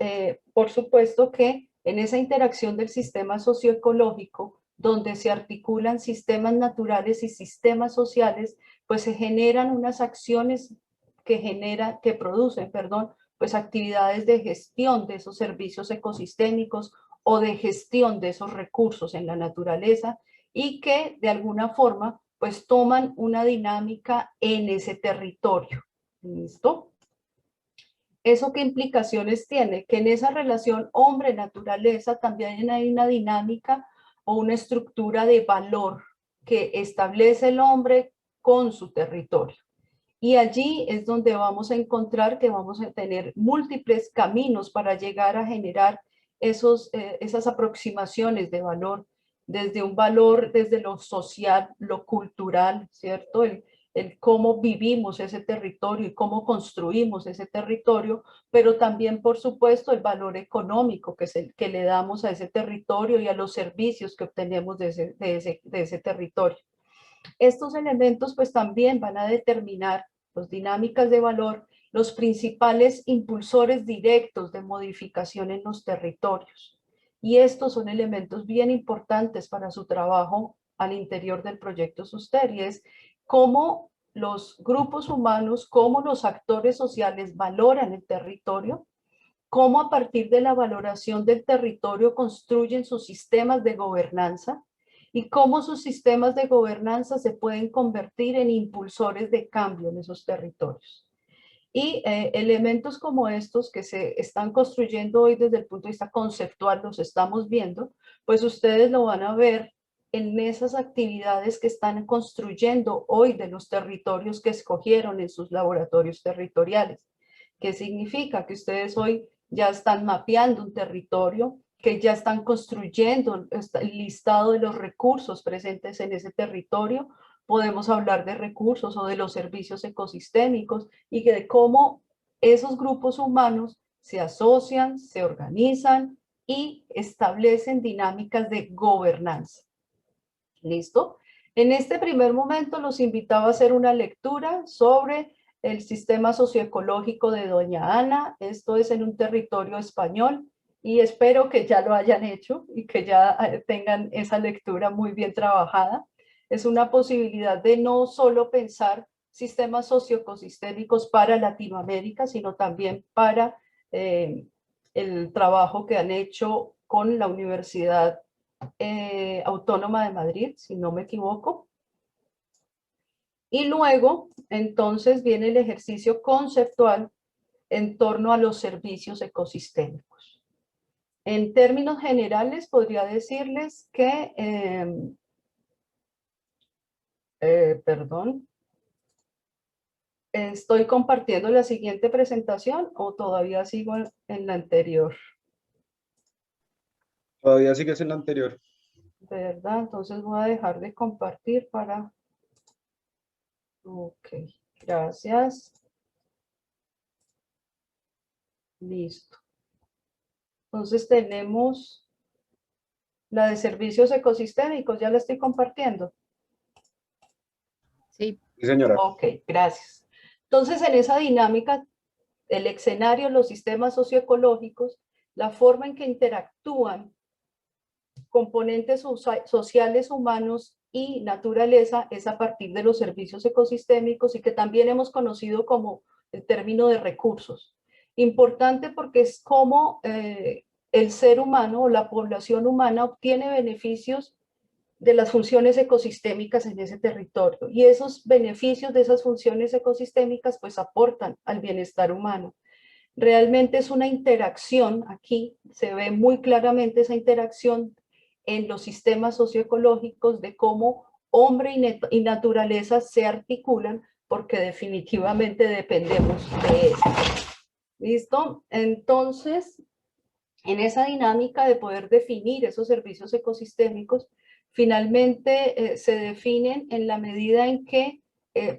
por supuesto que en esa interacción del sistema socioecológico, donde se articulan sistemas naturales y sistemas sociales, pues se generan unas acciones que producen, pues actividades de gestión de esos servicios ecosistémicos o de gestión de esos recursos en la naturaleza, y que de alguna forma pues toman una dinámica en ese territorio. ¿Listo? ¿Eso qué implicaciones tiene? Que en esa relación hombre-naturaleza también hay una dinámica o una estructura de valor que establece el hombre con su territorio. Y allí es donde vamos a encontrar que vamos a tener múltiples caminos para llegar a generar esas aproximaciones de valor, desde un valor, desde lo social, lo cultural, ¿cierto? El cómo vivimos ese territorio y cómo construimos ese territorio, pero también, por supuesto, el valor económico que le damos a ese territorio y a los servicios que obtenemos de ese territorio. Estos elementos pues también van a determinar las dinámicas de valor, los principales impulsores directos de modificación en los territorios. Y estos son elementos bien importantes para su trabajo al interior del proyecto SUSTER, y es cómo los grupos humanos, cómo los actores sociales valoran el territorio, cómo a partir de la valoración del territorio construyen sus sistemas de gobernanza y cómo sus sistemas de gobernanza se pueden convertir en impulsores de cambio en esos territorios. Y elementos como estos que se están construyendo hoy desde el punto de vista conceptual, los estamos viendo, pues ustedes lo van a ver en esas actividades que están construyendo hoy de los territorios que escogieron en sus laboratorios territoriales. ¿Qué significa? Que ustedes hoy ya están mapeando un territorio, que ya están construyendo el listado de los recursos presentes en ese territorio. Podemos hablar de recursos o de los servicios ecosistémicos y de cómo esos grupos humanos se asocian, se organizan y establecen dinámicas de gobernanza. ¿Listo? En este primer momento los invitaba a hacer una lectura sobre el sistema socioecológico de Doña Ana. Esto es en un territorio español y espero que ya lo hayan hecho y que ya tengan esa lectura muy bien trabajada. Es una posibilidad de no solo pensar sistemas socioecosistémicos para Latinoamérica, sino también para el trabajo que han hecho con la Universidad Autónoma de Madrid, si no me equivoco. Y luego, entonces, viene el ejercicio conceptual en torno a los servicios ecosistémicos. En términos generales, podría decirles que, estoy compartiendo la siguiente presentación o todavía sigo en la anterior. Todavía sigues en la anterior. De verdad, entonces voy a dejar de compartir para... Ok, gracias. Listo. Entonces tenemos la de servicios ecosistémicos, ya la estoy compartiendo. Sí. Sí, señora. Ok, gracias. Entonces en esa dinámica, el escenario, los sistemas socioecológicos, la forma en que interactúan componentes sociales, humanos y naturaleza es a partir de los servicios ecosistémicos y que también hemos conocido como el término de recursos. Importante porque es como el ser humano o la población humana obtiene beneficios de las funciones ecosistémicas en ese territorio y esos beneficios de esas funciones ecosistémicas pues aportan al bienestar humano. Realmente es una interacción, aquí se ve muy claramente esa interacción en los sistemas socioecológicos de cómo hombre y naturaleza se articulan porque definitivamente dependemos de eso. ¿Listo? Entonces, en esa dinámica de poder definir esos servicios ecosistémicos, finalmente se definen en la medida en que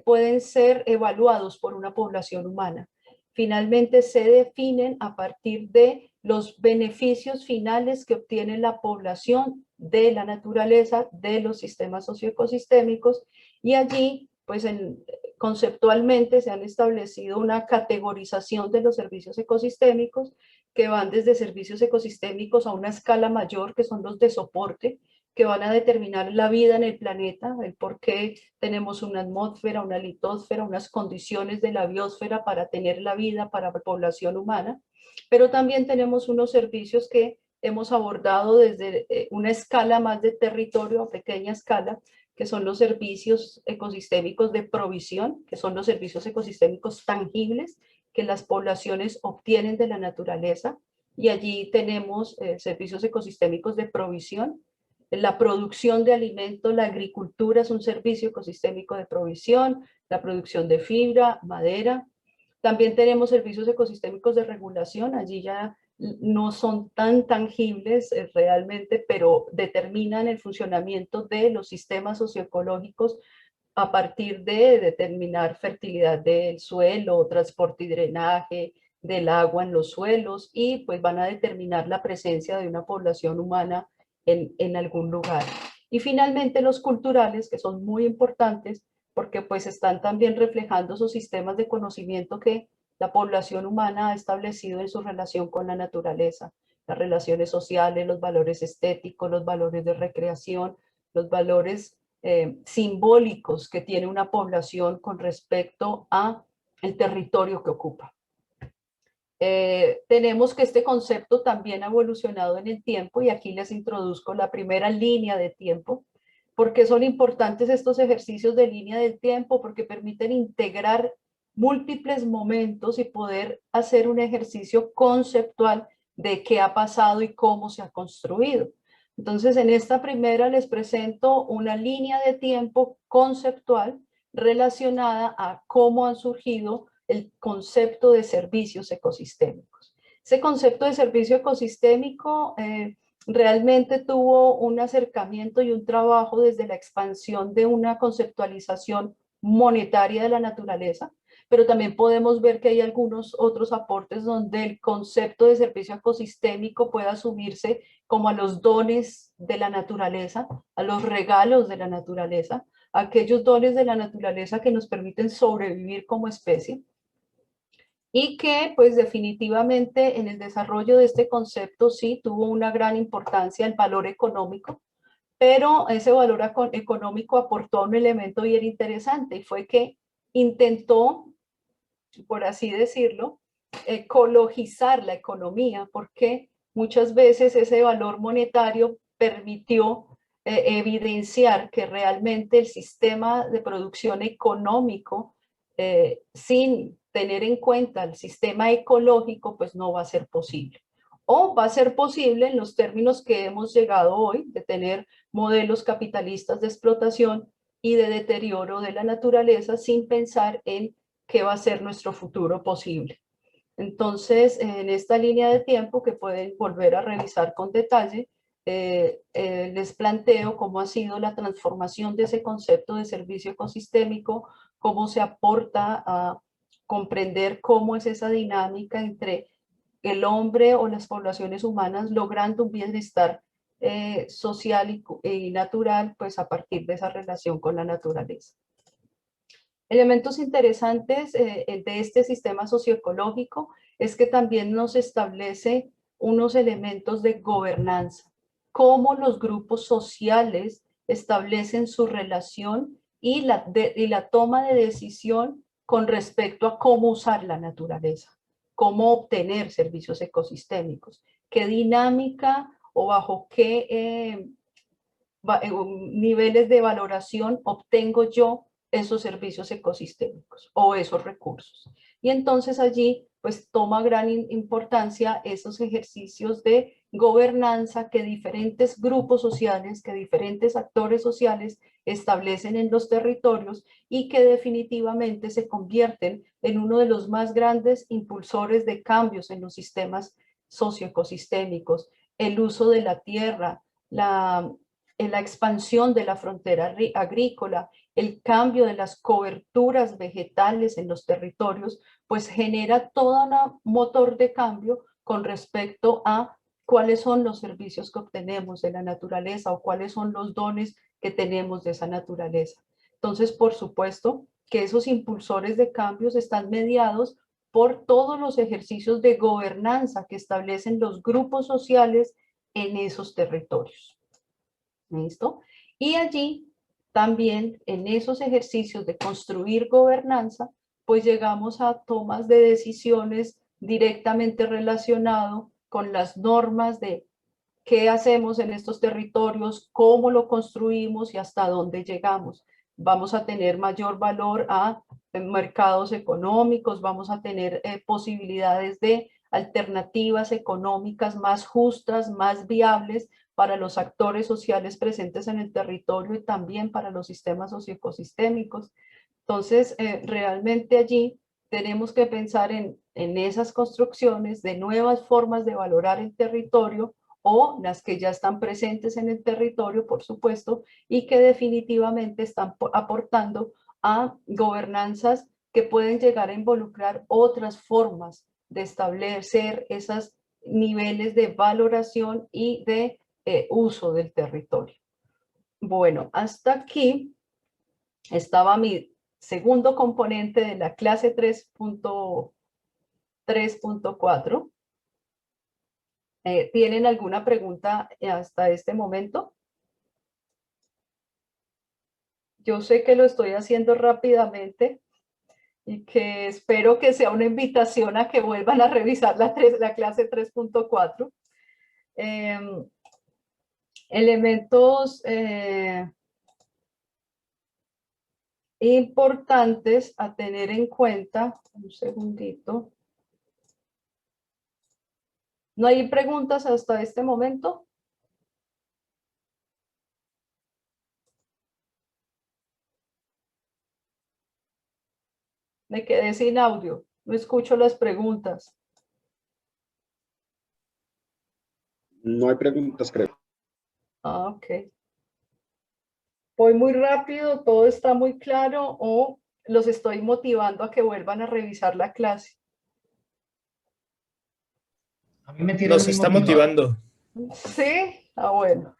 pueden ser evaluados por una población humana. Finalmente se definen a partir de los beneficios finales que obtiene la población de la naturaleza, de los sistemas socioecosistémicos, y allí, pues conceptualmente se han establecido una categorización de los servicios ecosistémicos que van desde servicios ecosistémicos a una escala mayor, que son los de soporte, que van a determinar la vida en el planeta, el por qué tenemos una atmósfera, una litosfera, unas condiciones de la biosfera para tener la vida para la población humana, pero también tenemos unos servicios que hemos abordado desde una escala más de territorio a pequeña escala, que son los servicios ecosistémicos de provisión, que son los servicios ecosistémicos tangibles que las poblaciones obtienen de la naturaleza, y allí tenemos servicios ecosistémicos de provisión. La producción de alimentos, la agricultura es un servicio ecosistémico de provisión, la producción de fibra, madera. También tenemos servicios ecosistémicos de regulación, allí ya no son tan tangibles realmente, pero determinan el funcionamiento de los sistemas socioecológicos a partir de determinar fertilidad del suelo, transporte y drenaje del agua en los suelos, y pues van a determinar la presencia de una población humana en algún lugar. Y finalmente los culturales, que son muy importantes porque pues están también reflejando esos sistemas de conocimiento que la población humana ha establecido en su relación con la naturaleza. las relaciones sociales, los valores estéticos, los valores de recreación, los valores simbólicos que tiene una población con respecto a el territorio que ocupa. Tenemos que este concepto también ha evolucionado en el tiempo y aquí les introduzco la primera línea de tiempo. ¿Por qué son importantes estos ejercicios de línea del tiempo? Porque permiten integrar múltiples momentos y poder hacer un ejercicio conceptual de qué ha pasado y cómo se ha construido. Entonces, en esta primera les presento una línea de tiempo conceptual relacionada a cómo han surgido el concepto de servicios ecosistémicos. Ese concepto de servicio ecosistémico realmente tuvo un acercamiento y un trabajo desde la expansión de una conceptualización monetaria de la naturaleza, pero también podemos ver que hay algunos otros aportes donde el concepto de servicio ecosistémico puede asumirse como a los dones de la naturaleza, a los regalos de la naturaleza, a aquellos dones de la naturaleza que nos permiten sobrevivir como especie, y que pues definitivamente en el desarrollo de este concepto sí tuvo una gran importancia el valor económico, pero ese valor económico aportó un elemento bien interesante y fue que intentó, por así decirlo, ecologizar la economía, porque muchas veces ese valor monetario permitió evidenciar que realmente el sistema de producción económico, sin tener en cuenta el sistema ecológico, pues no va a ser posible. O va a ser posible en los términos que hemos llegado hoy, de tener modelos capitalistas de explotación y de deterioro de la naturaleza sin pensar en qué va a ser nuestro futuro posible. Entonces, en esta línea de tiempo que pueden volver a revisar con detalle, les planteo cómo ha sido la transformación de ese concepto de servicio ecosistémico, cómo se aporta a comprender cómo es esa dinámica entre el hombre o las poblaciones humanas logrando un bienestar social y natural, pues a partir de esa relación con la naturaleza. Elementos interesantes de este sistema socioecológico es que también nos establece unos elementos de gobernanza, cómo los grupos sociales establecen su relación y la toma de decisión con respecto a cómo usar la naturaleza, cómo obtener servicios ecosistémicos, qué dinámica o bajo qué niveles de valoración obtengo yo esos servicios ecosistémicos o esos recursos. Y entonces allí pues toma gran importancia esos ejercicios de gobernanza que diferentes grupos sociales, que diferentes actores sociales establecen en los territorios y que definitivamente se convierten en uno de los más grandes impulsores de cambios en los sistemas socioecosistémicos, el uso de la tierra, la expansión de la frontera agrícola, el cambio de las coberturas vegetales en los territorios, pues genera todo un motor de cambio con respecto a cuáles son los servicios que obtenemos de la naturaleza o cuáles son los dones que tenemos de esa naturaleza. Entonces, por supuesto que esos impulsores de cambios están mediados por todos los ejercicios de gobernanza que establecen los grupos sociales en esos territorios. ¿Listo? Y allí también en esos ejercicios de construir gobernanza, pues llegamos a tomas de decisiones directamente relacionado con las normas de qué hacemos en estos territorios, cómo lo construimos y hasta dónde llegamos. Vamos a tener mayor valor a mercados económicos, vamos a tener posibilidades de alternativas económicas más justas, más viables para los actores sociales presentes en el territorio y también para los sistemas socioecosistémicos. Entonces, realmente allí tenemos que pensar en esas construcciones de nuevas formas de valorar el territorio o las que ya están presentes en el territorio, por supuesto, y que definitivamente están aportando a gobernanzas que pueden llegar a involucrar otras formas de establecer esos niveles de valoración y de uso del territorio. Bueno, hasta aquí estaba mi segundo componente de la clase 3.4. ¿Tienen alguna pregunta hasta este momento? Yo sé que lo estoy haciendo rápidamente y que espero que sea una invitación a que vuelvan a revisar la clase 3.4. Elementos importantes a tener en cuenta. Un segundito. ¿No hay preguntas hasta este momento? Me quedé sin audio, no escucho las preguntas. No hay preguntas, creo. Ah, ok. Voy muy rápido, todo está muy claro, o los estoy motivando a que vuelvan a revisar la clase. A mí me tiene Nos muy está motivado. motivando. ¿Sí? Ah, bueno.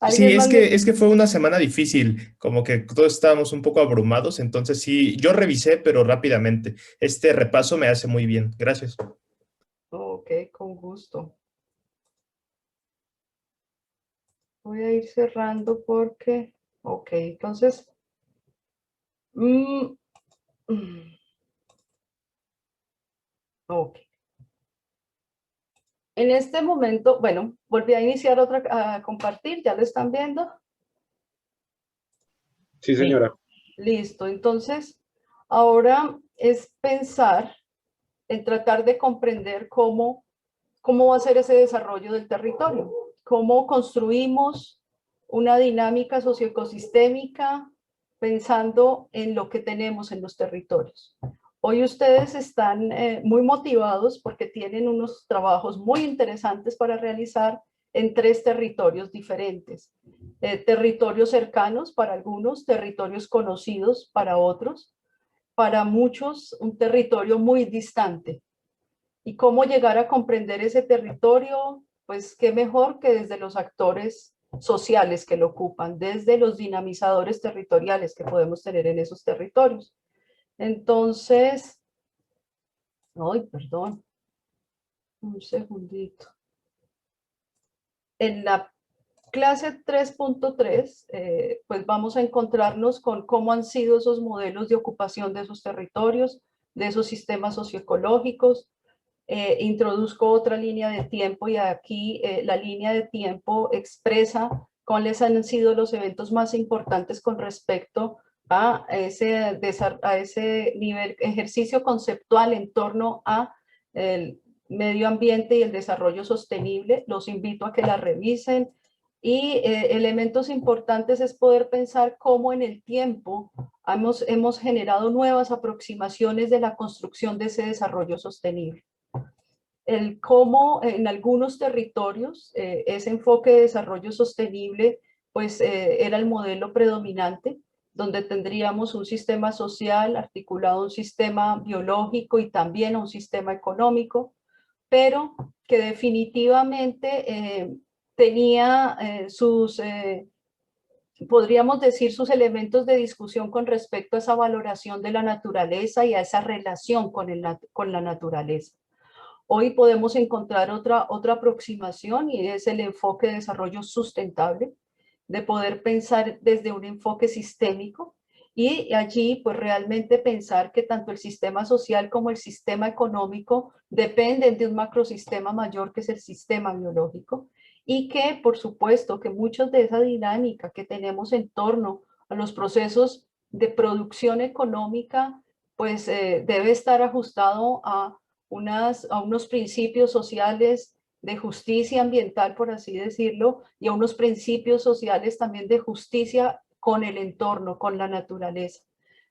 Sí, ¿Alguien más es que fue una semana difícil, como que todos estábamos un poco abrumados, entonces sí, yo revisé, pero rápidamente. Este repaso me hace muy bien. Gracias. Ok, con gusto. Voy a ir cerrando porque... Ok, entonces... ok. En este momento, bueno, volví a iniciar a compartir, ¿ya lo están viendo? Sí, señora. Listo, entonces, ahora es pensar en tratar de comprender cómo va a ser ese desarrollo del territorio, cómo construimos una dinámica socioecosistémica pensando en lo que tenemos en los territorios. Hoy ustedes están muy motivados porque tienen unos trabajos muy interesantes para realizar en 3 territorios diferentes. Territorios cercanos para algunos, territorios conocidos para otros, para muchos un territorio muy distante. ¿Y cómo llegar a comprender ese territorio? Pues qué mejor que desde los actores sociales que lo ocupan, desde los dinamizadores territoriales que podemos tener en esos territorios. Entonces, ay, perdón, un segundito. En la clase 3.3, pues vamos a encontrarnos con cómo han sido esos modelos de ocupación de esos territorios, de esos sistemas socioecológicos. Introduzco otra línea de tiempo y aquí la línea de tiempo expresa cuáles han sido los eventos más importantes con respecto a ese nivel, ejercicio conceptual en torno a el medio ambiente y el desarrollo sostenible. Los invito a que la revisen. Y elementos importantes es poder pensar cómo en el tiempo hemos generado nuevas aproximaciones de la construcción de ese desarrollo sostenible. El cómo en algunos territorios ese enfoque de desarrollo sostenible pues era el modelo predominante, donde tendríamos un sistema social articulado a un sistema biológico y también a un sistema económico, pero que definitivamente tenía podríamos decir, sus elementos de discusión con respecto a esa valoración de la naturaleza y a esa relación con la naturaleza. Hoy podemos encontrar otra aproximación y es el enfoque de desarrollo sustentable, de poder pensar desde un enfoque sistémico y allí pues realmente pensar que tanto el sistema social como el sistema económico dependen de un macrosistema mayor que es el sistema biológico y que por supuesto que muchas de esa dinámica que tenemos en torno a los procesos de producción económica pues debe estar ajustado a unos principios sociales de justicia ambiental, por así decirlo, y a unos principios sociales también de justicia con el entorno, con la naturaleza.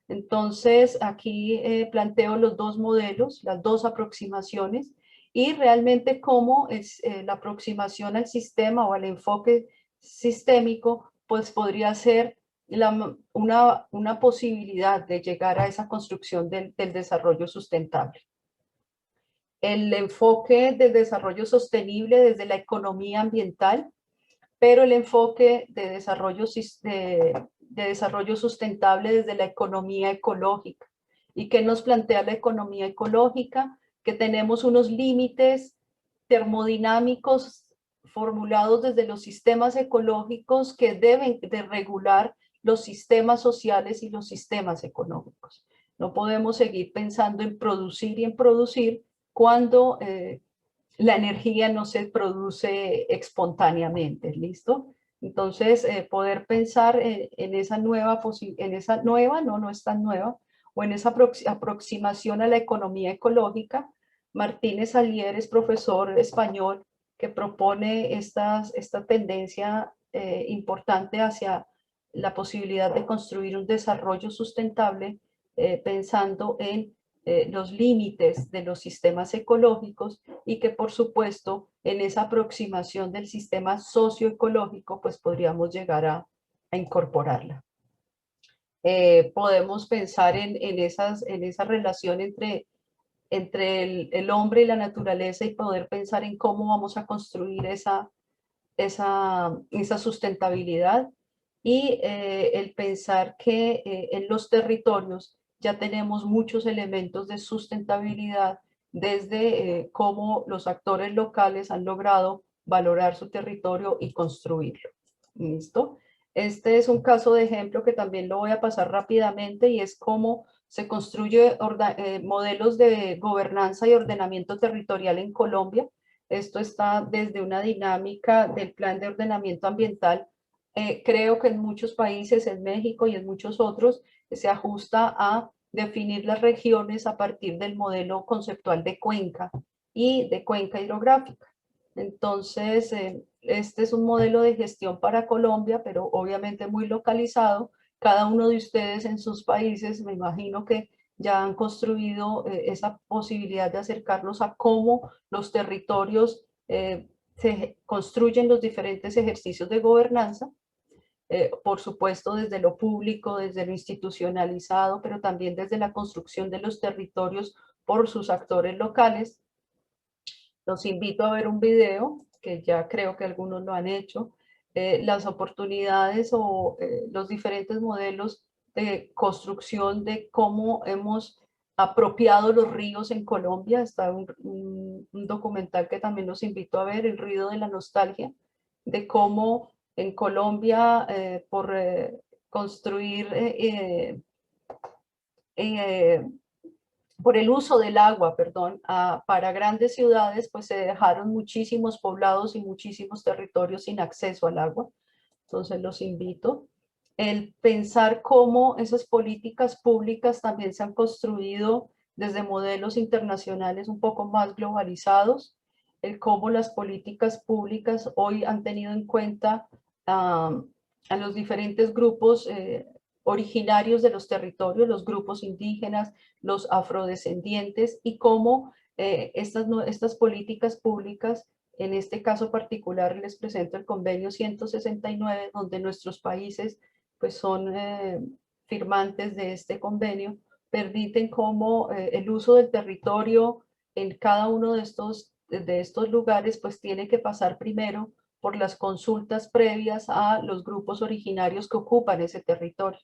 Entonces, aquí planteo los 2 modelos, las 2 aproximaciones, y realmente cómo es la aproximación al sistema o al enfoque sistémico, pues podría ser una posibilidad de llegar a esa construcción del desarrollo sustentable. El enfoque del desarrollo sostenible desde la economía ambiental, pero el enfoque de desarrollo sustentable desde la economía ecológica. ¿Y qué nos plantea la economía ecológica? Que tenemos unos límites termodinámicos formulados desde los sistemas ecológicos que deben de regular los sistemas sociales y los sistemas económicos. No podemos seguir pensando en producir y en producir cuando la energía no se produce espontáneamente, ¿listo? Entonces, poder pensar en esa nueva, no es tan nueva, o en esa aproximación a la economía ecológica. Martínez Alier es profesor español que propone esta tendencia importante hacia la posibilidad de construir un desarrollo sustentable pensando en los límites de los sistemas ecológicos y que por supuesto en esa aproximación del sistema socioecológico pues podríamos llegar a incorporarla. Podemos pensar en esa relación entre el hombre y la naturaleza y poder pensar en cómo vamos a construir esa sustentabilidad y el pensar que en los territorios ya tenemos muchos elementos de sustentabilidad desde cómo los actores locales han logrado valorar su territorio y construirlo. ¿Listo? Este es un caso de ejemplo que también lo voy a pasar rápidamente y es cómo se construye modelos de gobernanza y ordenamiento territorial en Colombia. Esto está desde una dinámica del plan de ordenamiento ambiental. Creo que en muchos países, en México y en muchos otros, se ajusta a definir las regiones a partir del modelo conceptual de cuenca y de cuenca hidrográfica. Entonces, este es un modelo de gestión para Colombia, pero obviamente muy localizado. Cada uno de ustedes en sus países, me imagino que ya han construido esa posibilidad de acercarnos a cómo los territorios se construyen los diferentes ejercicios de gobernanza, por supuesto desde lo público, desde lo institucionalizado, pero también desde la construcción de los territorios por sus actores locales. Los invito a ver un video, que ya creo que algunos lo han hecho, las oportunidades o los diferentes modelos de construcción de cómo hemos apropiado los ríos en Colombia. Está un documental que también los invito a ver, El río de la nostalgia, de cómo en Colombia por construir por el uso del agua, perdón, para grandes ciudades, pues se dejaron muchísimos poblados y muchísimos territorios sin acceso al agua. Entonces los invito. El pensar cómo esas políticas públicas también se han construido desde modelos internacionales un poco más globalizados, el cómo las políticas públicas hoy han tenido en cuenta a los diferentes grupos originarios de los territorios, los grupos indígenas, los afrodescendientes, y cómo estas políticas públicas, en este caso particular les presento el convenio 169, donde nuestros países pues son firmantes de este convenio, permiten cómo el uso del territorio en cada uno de estos lugares pues tiene que pasar primero por las consultas previas a los grupos originarios que ocupan ese territorio.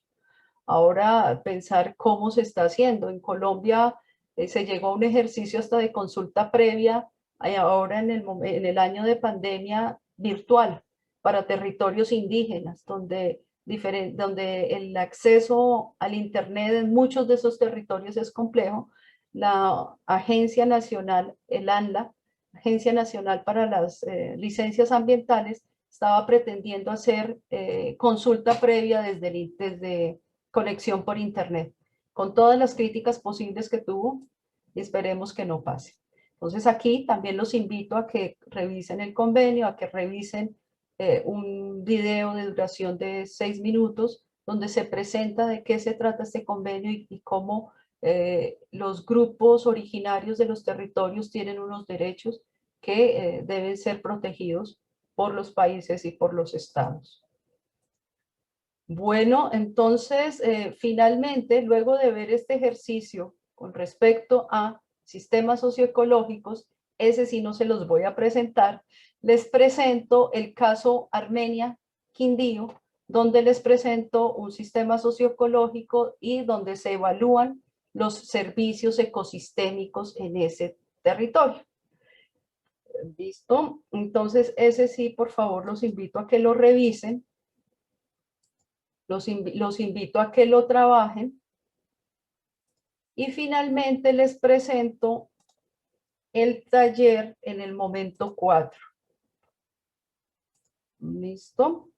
Ahora pensar cómo se está haciendo. En Colombia se llegó a un ejercicio hasta de consulta previa, ahora en el año de pandemia virtual para territorios indígenas, donde el acceso al internet en muchos de esos territorios es complejo. La Agencia Nacional, el ANLA, Agencia Nacional para las Licencias Ambientales, estaba pretendiendo hacer consulta previa desde conexión por internet, con todas las críticas posibles que tuvo, y esperemos que no pase. Entonces aquí también los invito a que revisen el convenio, a que revisen un video de duración de 6 minutos, donde se presenta de qué se trata este convenio y cómo los grupos originarios de los territorios tienen unos derechos que deben ser protegidos por los países y por los estados. Bueno, entonces, finalmente, luego de ver este ejercicio con respecto a sistemas socioecológicos, ese sí no se los voy a presentar, les presento el caso Armenia-Quindío, donde les presento un sistema socioecológico y donde se evalúan los servicios ecosistémicos en ese territorio. ¿Listo? Entonces, ese sí, por favor, los invito a que lo revisen. Los invito a que lo trabajen. Y finalmente les presento el taller en el momento 4. ¿Listo?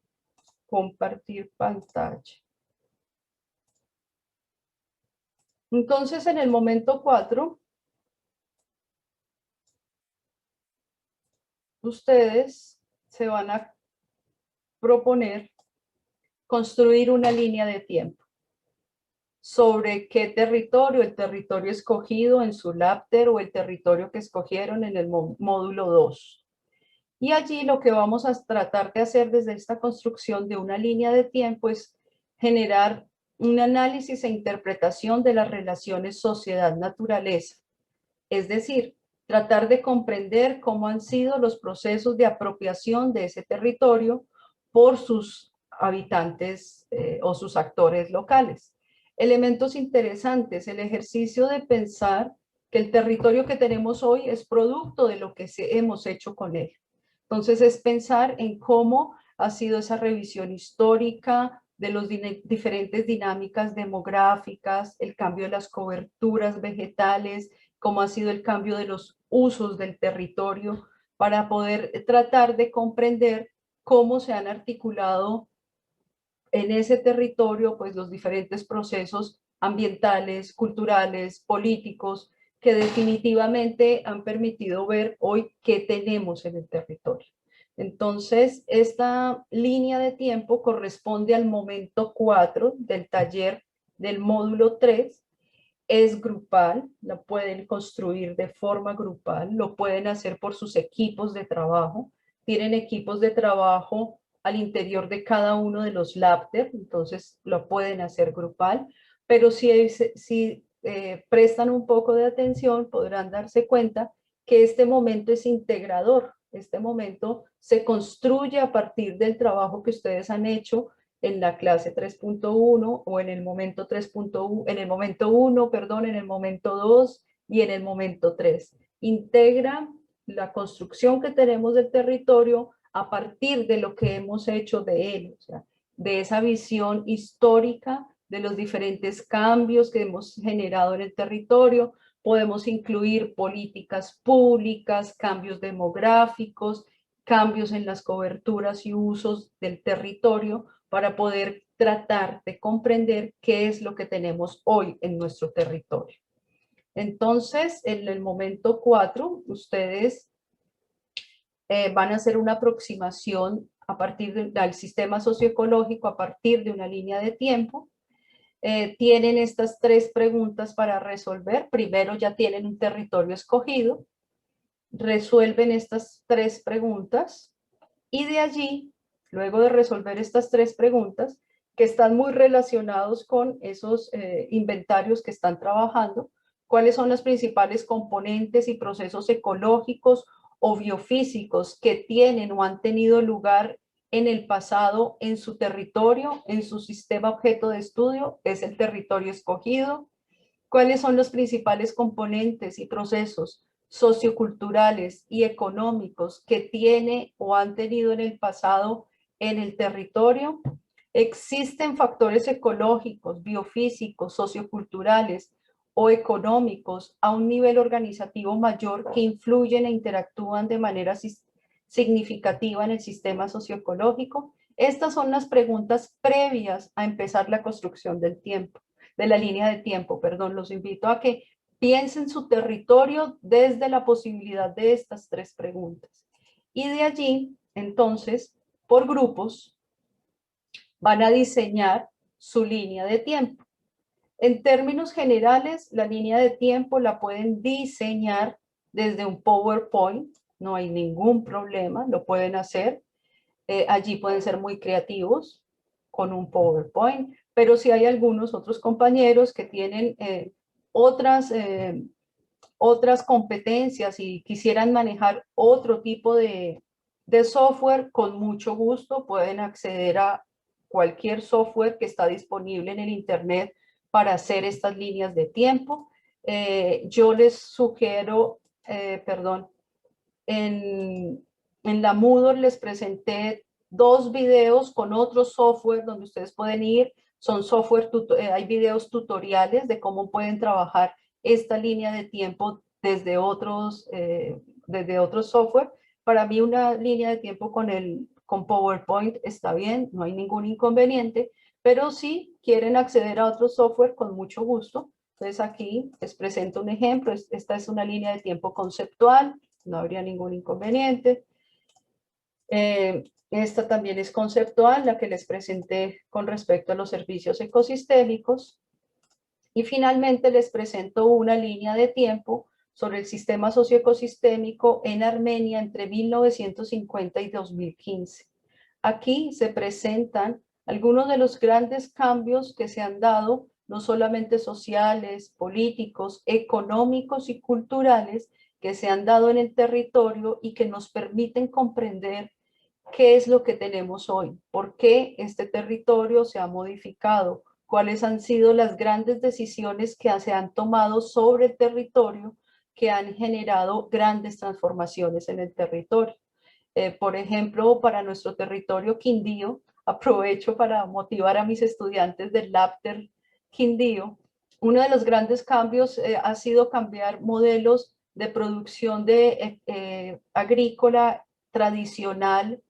Compartir pantalla. Entonces, en el momento 4, ustedes se van a proponer construir una línea de tiempo. ¿Sobre qué territorio? El territorio escogido en su LAPTER o el territorio que escogieron en el módulo 2. Y allí lo que vamos a tratar de hacer desde esta construcción de una línea de tiempo es generar un análisis e interpretación de las relaciones sociedad-naturaleza. Es decir, tratar de comprender cómo han sido los procesos de apropiación de ese territorio por sus habitantes o sus actores locales. Elementos interesantes, el ejercicio de pensar que el territorio que tenemos hoy es producto de lo que hemos hecho con él. Entonces es pensar en cómo ha sido esa revisión histórica de las diferentes dinámicas demográficas, el cambio de las coberturas vegetales, cómo ha sido el cambio de los usos del territorio, para poder tratar de comprender cómo se han articulado en ese territorio pues los diferentes procesos ambientales, culturales, políticos, que definitivamente han permitido ver hoy qué tenemos en el territorio. Entonces, esta línea de tiempo corresponde al momento 4 del taller del módulo 3, es grupal, la pueden construir de forma grupal, lo pueden hacer por sus equipos de trabajo, tienen equipos de trabajo al interior de cada uno de los LAPTER, entonces lo pueden hacer grupal, pero si prestan un poco de atención podrán darse cuenta que este momento es integrador, este momento se construye a partir del trabajo que ustedes han hecho en la clase 3.1 o en el momento 3.1, en el momento 1, perdón, en el momento 2 y en el momento 3. Integra la construcción que tenemos del territorio a partir de lo que hemos hecho de él, o sea, de esa visión histórica de los diferentes cambios que hemos generado en el territorio. Podemos incluir políticas públicas, cambios demográficos, cambios en las coberturas y usos del territorio, para poder tratar de comprender qué es lo que tenemos hoy en nuestro territorio. Entonces, en el momento 4, ustedes van a hacer una aproximación a partir del sistema socioecológico, a partir de una línea de tiempo. Tienen estas 3 preguntas para resolver. Primero ya tienen un territorio escogido, resuelven estas 3 preguntas y de allí, luego de resolver estas 3 preguntas, que están muy relacionados con esos inventarios que están trabajando, cuáles son los principales componentes y procesos ecológicos o biofísicos que tienen o han tenido lugar en el pasado en su territorio, en su sistema objeto de estudio, es el territorio escogido, cuáles son los principales componentes y procesos socioculturales y económicos que tiene o han tenido en el pasado en el territorio. Existen factores ecológicos, biofísicos, socioculturales o económicos a un nivel organizativo mayor que influyen e interactúan de manera significativa en el sistema socioecológico. Estas son las preguntas previas a empezar la construcción del tiempo, de la línea de tiempo, perdón. Los invito a que piensen su territorio desde la posibilidad de estas 3 preguntas. Y de allí, entonces, por grupos, van a diseñar su línea de tiempo. En términos generales, la línea de tiempo la pueden diseñar desde un PowerPoint, no hay ningún problema, lo pueden hacer. Allí pueden ser muy creativos con un PowerPoint, pero si hay algunos otros compañeros que tienen otras competencias y quisieran manejar otro tipo de software, con mucho gusto pueden acceder a cualquier software que está disponible en el internet para hacer estas líneas de tiempo. Yo les sugiero, En la Moodle les presenté 2 videos con otro software donde ustedes pueden ir. Son hay videos tutoriales de cómo pueden trabajar esta línea de tiempo desde otros software. Para mí una línea de tiempo con PowerPoint está bien, no hay ningún inconveniente, pero si quieren acceder a otro software, con mucho gusto. Entonces aquí les presento un ejemplo. Esta es una línea de tiempo conceptual, no habría ningún inconveniente. Esta también es conceptual, la que les presenté con respecto a los servicios ecosistémicos. Y finalmente les presento una línea de tiempo sobre el sistema socioecosistémico en Armenia entre 1950 y 2015. Aquí se presentan algunos de los grandes cambios que se han dado, no solamente sociales, políticos, económicos y culturales, que se han dado en el territorio y que nos permiten comprender qué es lo que tenemos hoy, por qué este territorio se ha modificado, cuáles han sido las grandes decisiones que se han tomado sobre el territorio que han generado grandes transformaciones en el territorio. Por ejemplo, para nuestro territorio Quindío, aprovecho para motivar a mis estudiantes del LAPTER Quindío, uno de los grandes cambios ha sido cambiar modelos de producción agrícola tradicional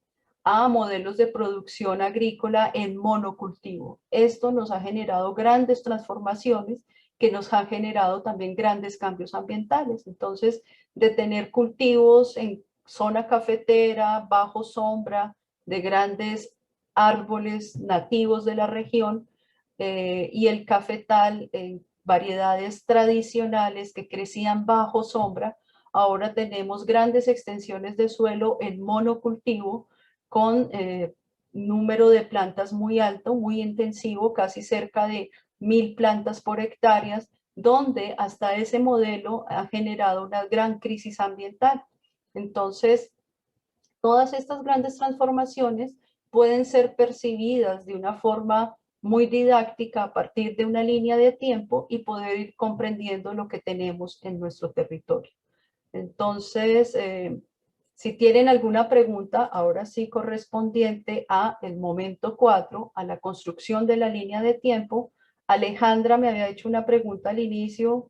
a modelos de producción agrícola en monocultivo. Esto nos ha generado grandes transformaciones que nos han generado también grandes cambios ambientales. Entonces, de tener cultivos en zona cafetera, bajo sombra, de grandes árboles nativos de la región, y el cafetal en variedades tradicionales que crecían bajo sombra, ahora tenemos grandes extensiones de suelo en monocultivo con número de plantas muy alto, muy intensivo, casi cerca de 1000 plantas por hectárea, donde hasta ese modelo ha generado una gran crisis ambiental. Entonces, todas estas grandes transformaciones pueden ser percibidas de una forma muy didáctica a partir de una línea de tiempo y poder ir comprendiendo lo que tenemos en nuestro territorio. Entonces, si tienen alguna pregunta, ahora sí correspondiente a el momento 4, a la construcción de la línea de tiempo. Alejandra me había hecho una pregunta al inicio.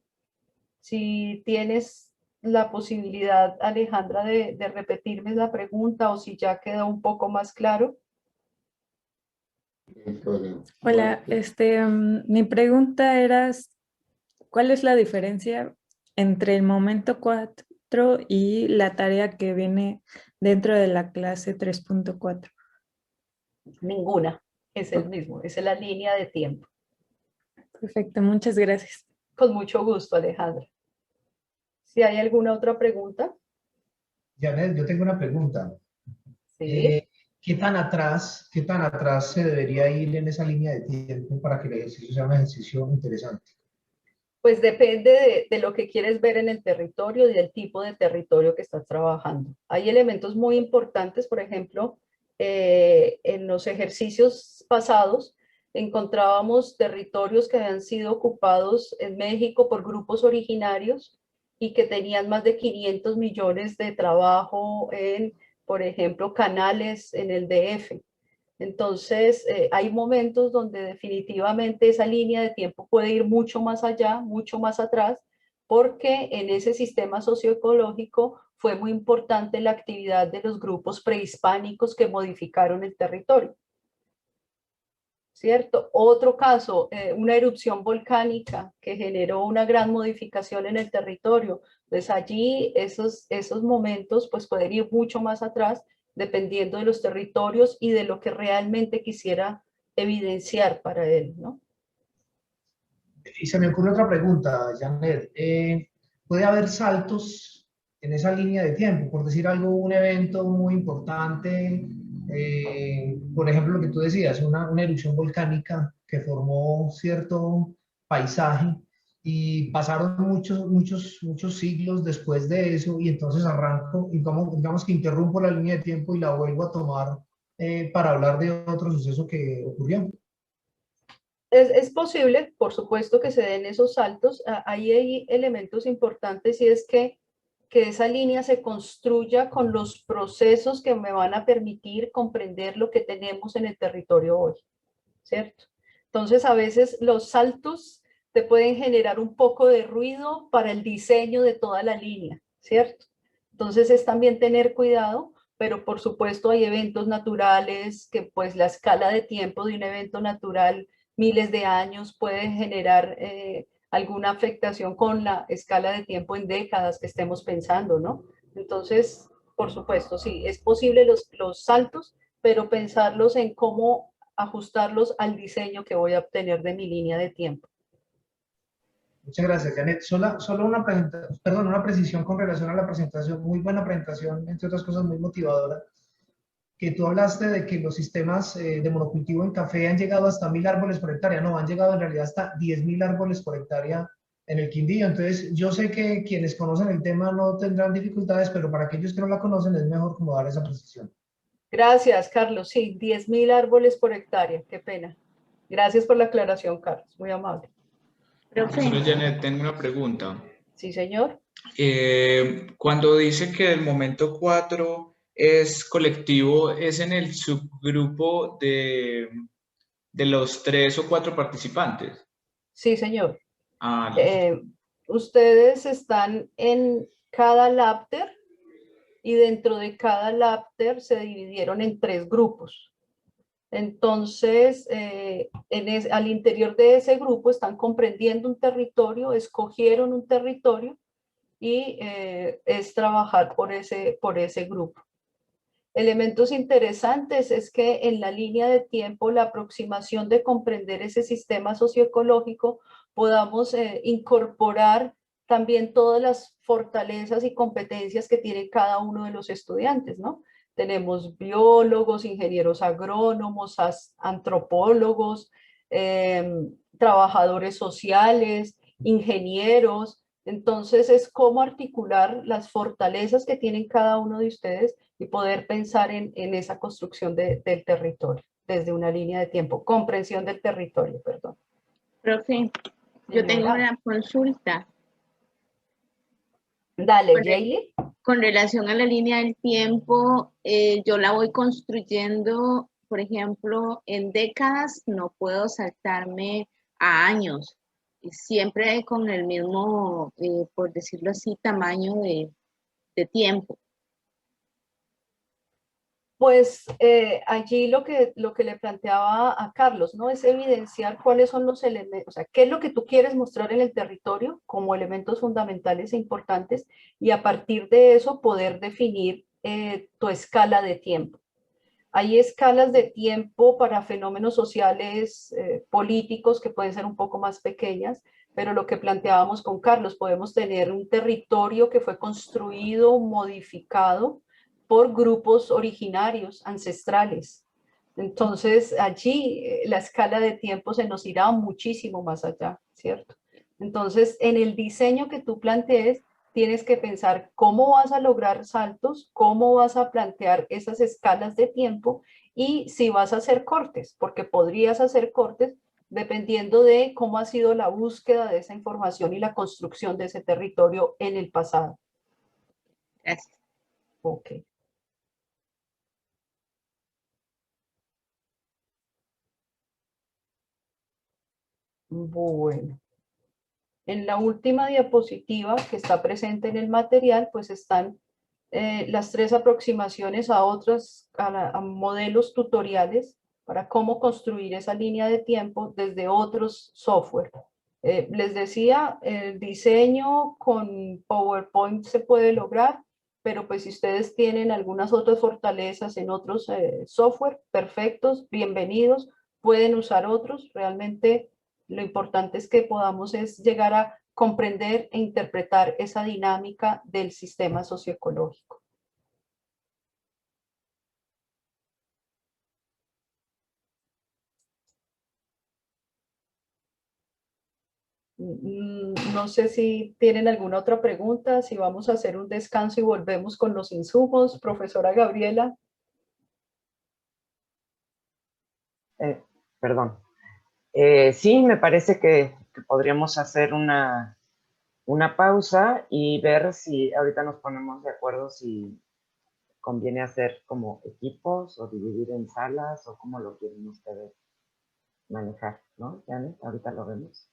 Si tienes la posibilidad, Alejandra, de repetirme la pregunta o si ya quedó un poco más claro. Hola, mi pregunta era, ¿cuál es la diferencia entre el momento 4 y la tarea que viene dentro de la clase 3.4? Ninguna, es el mismo, es la línea de tiempo. Perfecto, muchas gracias. Con mucho gusto, Alejandra. Si hay alguna otra pregunta. Janet, yo tengo una pregunta. Sí. ¿Qué tan atrás se debería ir en esa línea de tiempo para que el ejercicio sea un ejercicio interesante? Pues depende de lo que quieres ver en el territorio y del tipo de territorio que estás trabajando. Hay elementos muy importantes, por ejemplo, en los ejercicios pasados encontrábamos territorios que habían sido ocupados en México por grupos originarios y que tenían más de 500 millones de trabajo en, por ejemplo, canales en el DF. Entonces, hay momentos donde definitivamente esa línea de tiempo puede ir mucho más allá, mucho más atrás, porque en ese sistema socioecológico fue muy importante la actividad de los grupos prehispánicos que modificaron el territorio. ¿Cierto? Otro caso, una erupción volcánica que generó una gran modificación en el territorio. Pues allí esos momentos pues pueden ir mucho más atrás dependiendo de los territorios y de lo que realmente quisiera evidenciar para él, ¿no? Y se me ocurre otra pregunta, Janet. ¿Puede haber saltos en esa línea de tiempo? Por decir algo, un evento muy importante, por ejemplo, lo que tú decías, una erupción volcánica que formó cierto paisaje y pasaron muchos siglos después de eso y entonces arranco, y digamos que interrumpo la línea de tiempo y la vuelvo a tomar para hablar de otro suceso que ocurrió. Es posible, por supuesto, que se den esos saltos. Ahí hay elementos importantes y es que que esa línea se construya con los procesos que me van a permitir comprender lo que tenemos en el territorio hoy, ¿cierto? Entonces, a veces los saltos te pueden generar un poco de ruido para el diseño de toda la línea, ¿cierto? Entonces, es también tener cuidado, pero por supuesto hay eventos naturales que pues la escala de tiempo de un evento natural, miles de años, puede generar alguna afectación con la escala de tiempo en décadas que estemos pensando, ¿no? Entonces, por supuesto, sí, es posible los saltos, pero pensarlos en cómo ajustarlos al diseño que voy a obtener de mi línea de tiempo. Muchas gracias, Janet. Solo una precisión con relación a la presentación. Muy buena presentación, entre otras cosas muy motivadora. Que tú hablaste de que los sistemas de monocultivo en café han llegado hasta 1000 árboles por hectárea. No, han llegado en realidad hasta 10.000 árboles por hectárea en el Quindío. Entonces, yo sé que quienes conocen el tema no tendrán dificultades, pero para aquellos que no la conocen es mejor como dar esa precisión. Gracias, Carlos. Sí, 10.000 árboles por hectárea. Qué pena. Gracias por la aclaración, Carlos. Muy amable. Profesora Janet, tengo una pregunta. Sí, señor. Cuando dice que el momento 4 es colectivo, ¿es en el subgrupo de los 3 o 4 participantes? Sí, señor. Ah, Ustedes están en cada lápter y dentro de cada lápter se dividieron en 3 grupos. Entonces, al interior de ese grupo están comprendiendo un territorio, escogieron un territorio y es trabajar por ese grupo. Elementos interesantes es que en la línea de tiempo, la aproximación de comprender ese sistema socioecológico, podamos incorporar también todas las fortalezas y competencias que tiene cada uno de los estudiantes, ¿no? Tenemos biólogos, ingenieros agrónomos, antropólogos, trabajadores sociales, ingenieros. Entonces es cómo articular las fortalezas que tienen cada uno de ustedes y poder pensar en esa construcción del territorio desde una línea de tiempo, comprensión del territorio, perdón. Profe, yo tengo una consulta. Dale, Jaylee. Con relación a la línea del tiempo, yo la voy construyendo, por ejemplo, en décadas, no puedo saltarme a años, siempre con el mismo, por decirlo así, tamaño de tiempo. Pues allí lo que le planteaba a Carlos, ¿no? Es evidenciar cuáles son los elementos, o sea, qué es lo que tú quieres mostrar en el territorio como elementos fundamentales e importantes y a partir de eso poder definir tu escala de tiempo. Hay escalas de tiempo para fenómenos sociales, políticos que pueden ser un poco más pequeñas, pero lo que planteábamos con Carlos, podemos tener un territorio que fue construido, modificado, por grupos originarios, ancestrales. Entonces, allí la escala de tiempo se nos irá muchísimo más allá, ¿cierto? Entonces, en el diseño que tú plantees, tienes que pensar cómo vas a lograr saltos, cómo vas a plantear esas escalas de tiempo y si vas a hacer cortes, porque podrías hacer cortes dependiendo de cómo ha sido la búsqueda de esa información y la construcción de ese territorio en el pasado. Gracias. Ok. Bueno, en la última diapositiva que está presente en el material, pues están las 3 aproximaciones a a modelos tutoriales para cómo construir esa línea de tiempo desde otros software. Les decía, el diseño con PowerPoint se puede lograr, pero pues si ustedes tienen algunas otras fortalezas en otros software, perfectos, bienvenidos, pueden usar otros. Realmente lo importante es que podamos llegar a comprender e interpretar esa dinámica del sistema socioecológico. No sé si tienen alguna otra pregunta, si vamos a hacer un descanso y volvemos con los insumos. Profesora Gabriela. Perdón. Sí, me parece que podríamos hacer una una pausa y ver si ahorita nos ponemos de acuerdo si conviene hacer como equipos o dividir en salas o cómo lo quieren ustedes manejar, ¿no? Janet, ahorita lo vemos.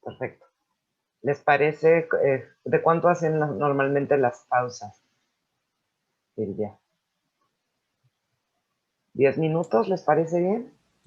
Perfecto. ¿Les parece, de cuánto hacen normalmente las pausas, Silvia? ¿10 minutos les parece bien?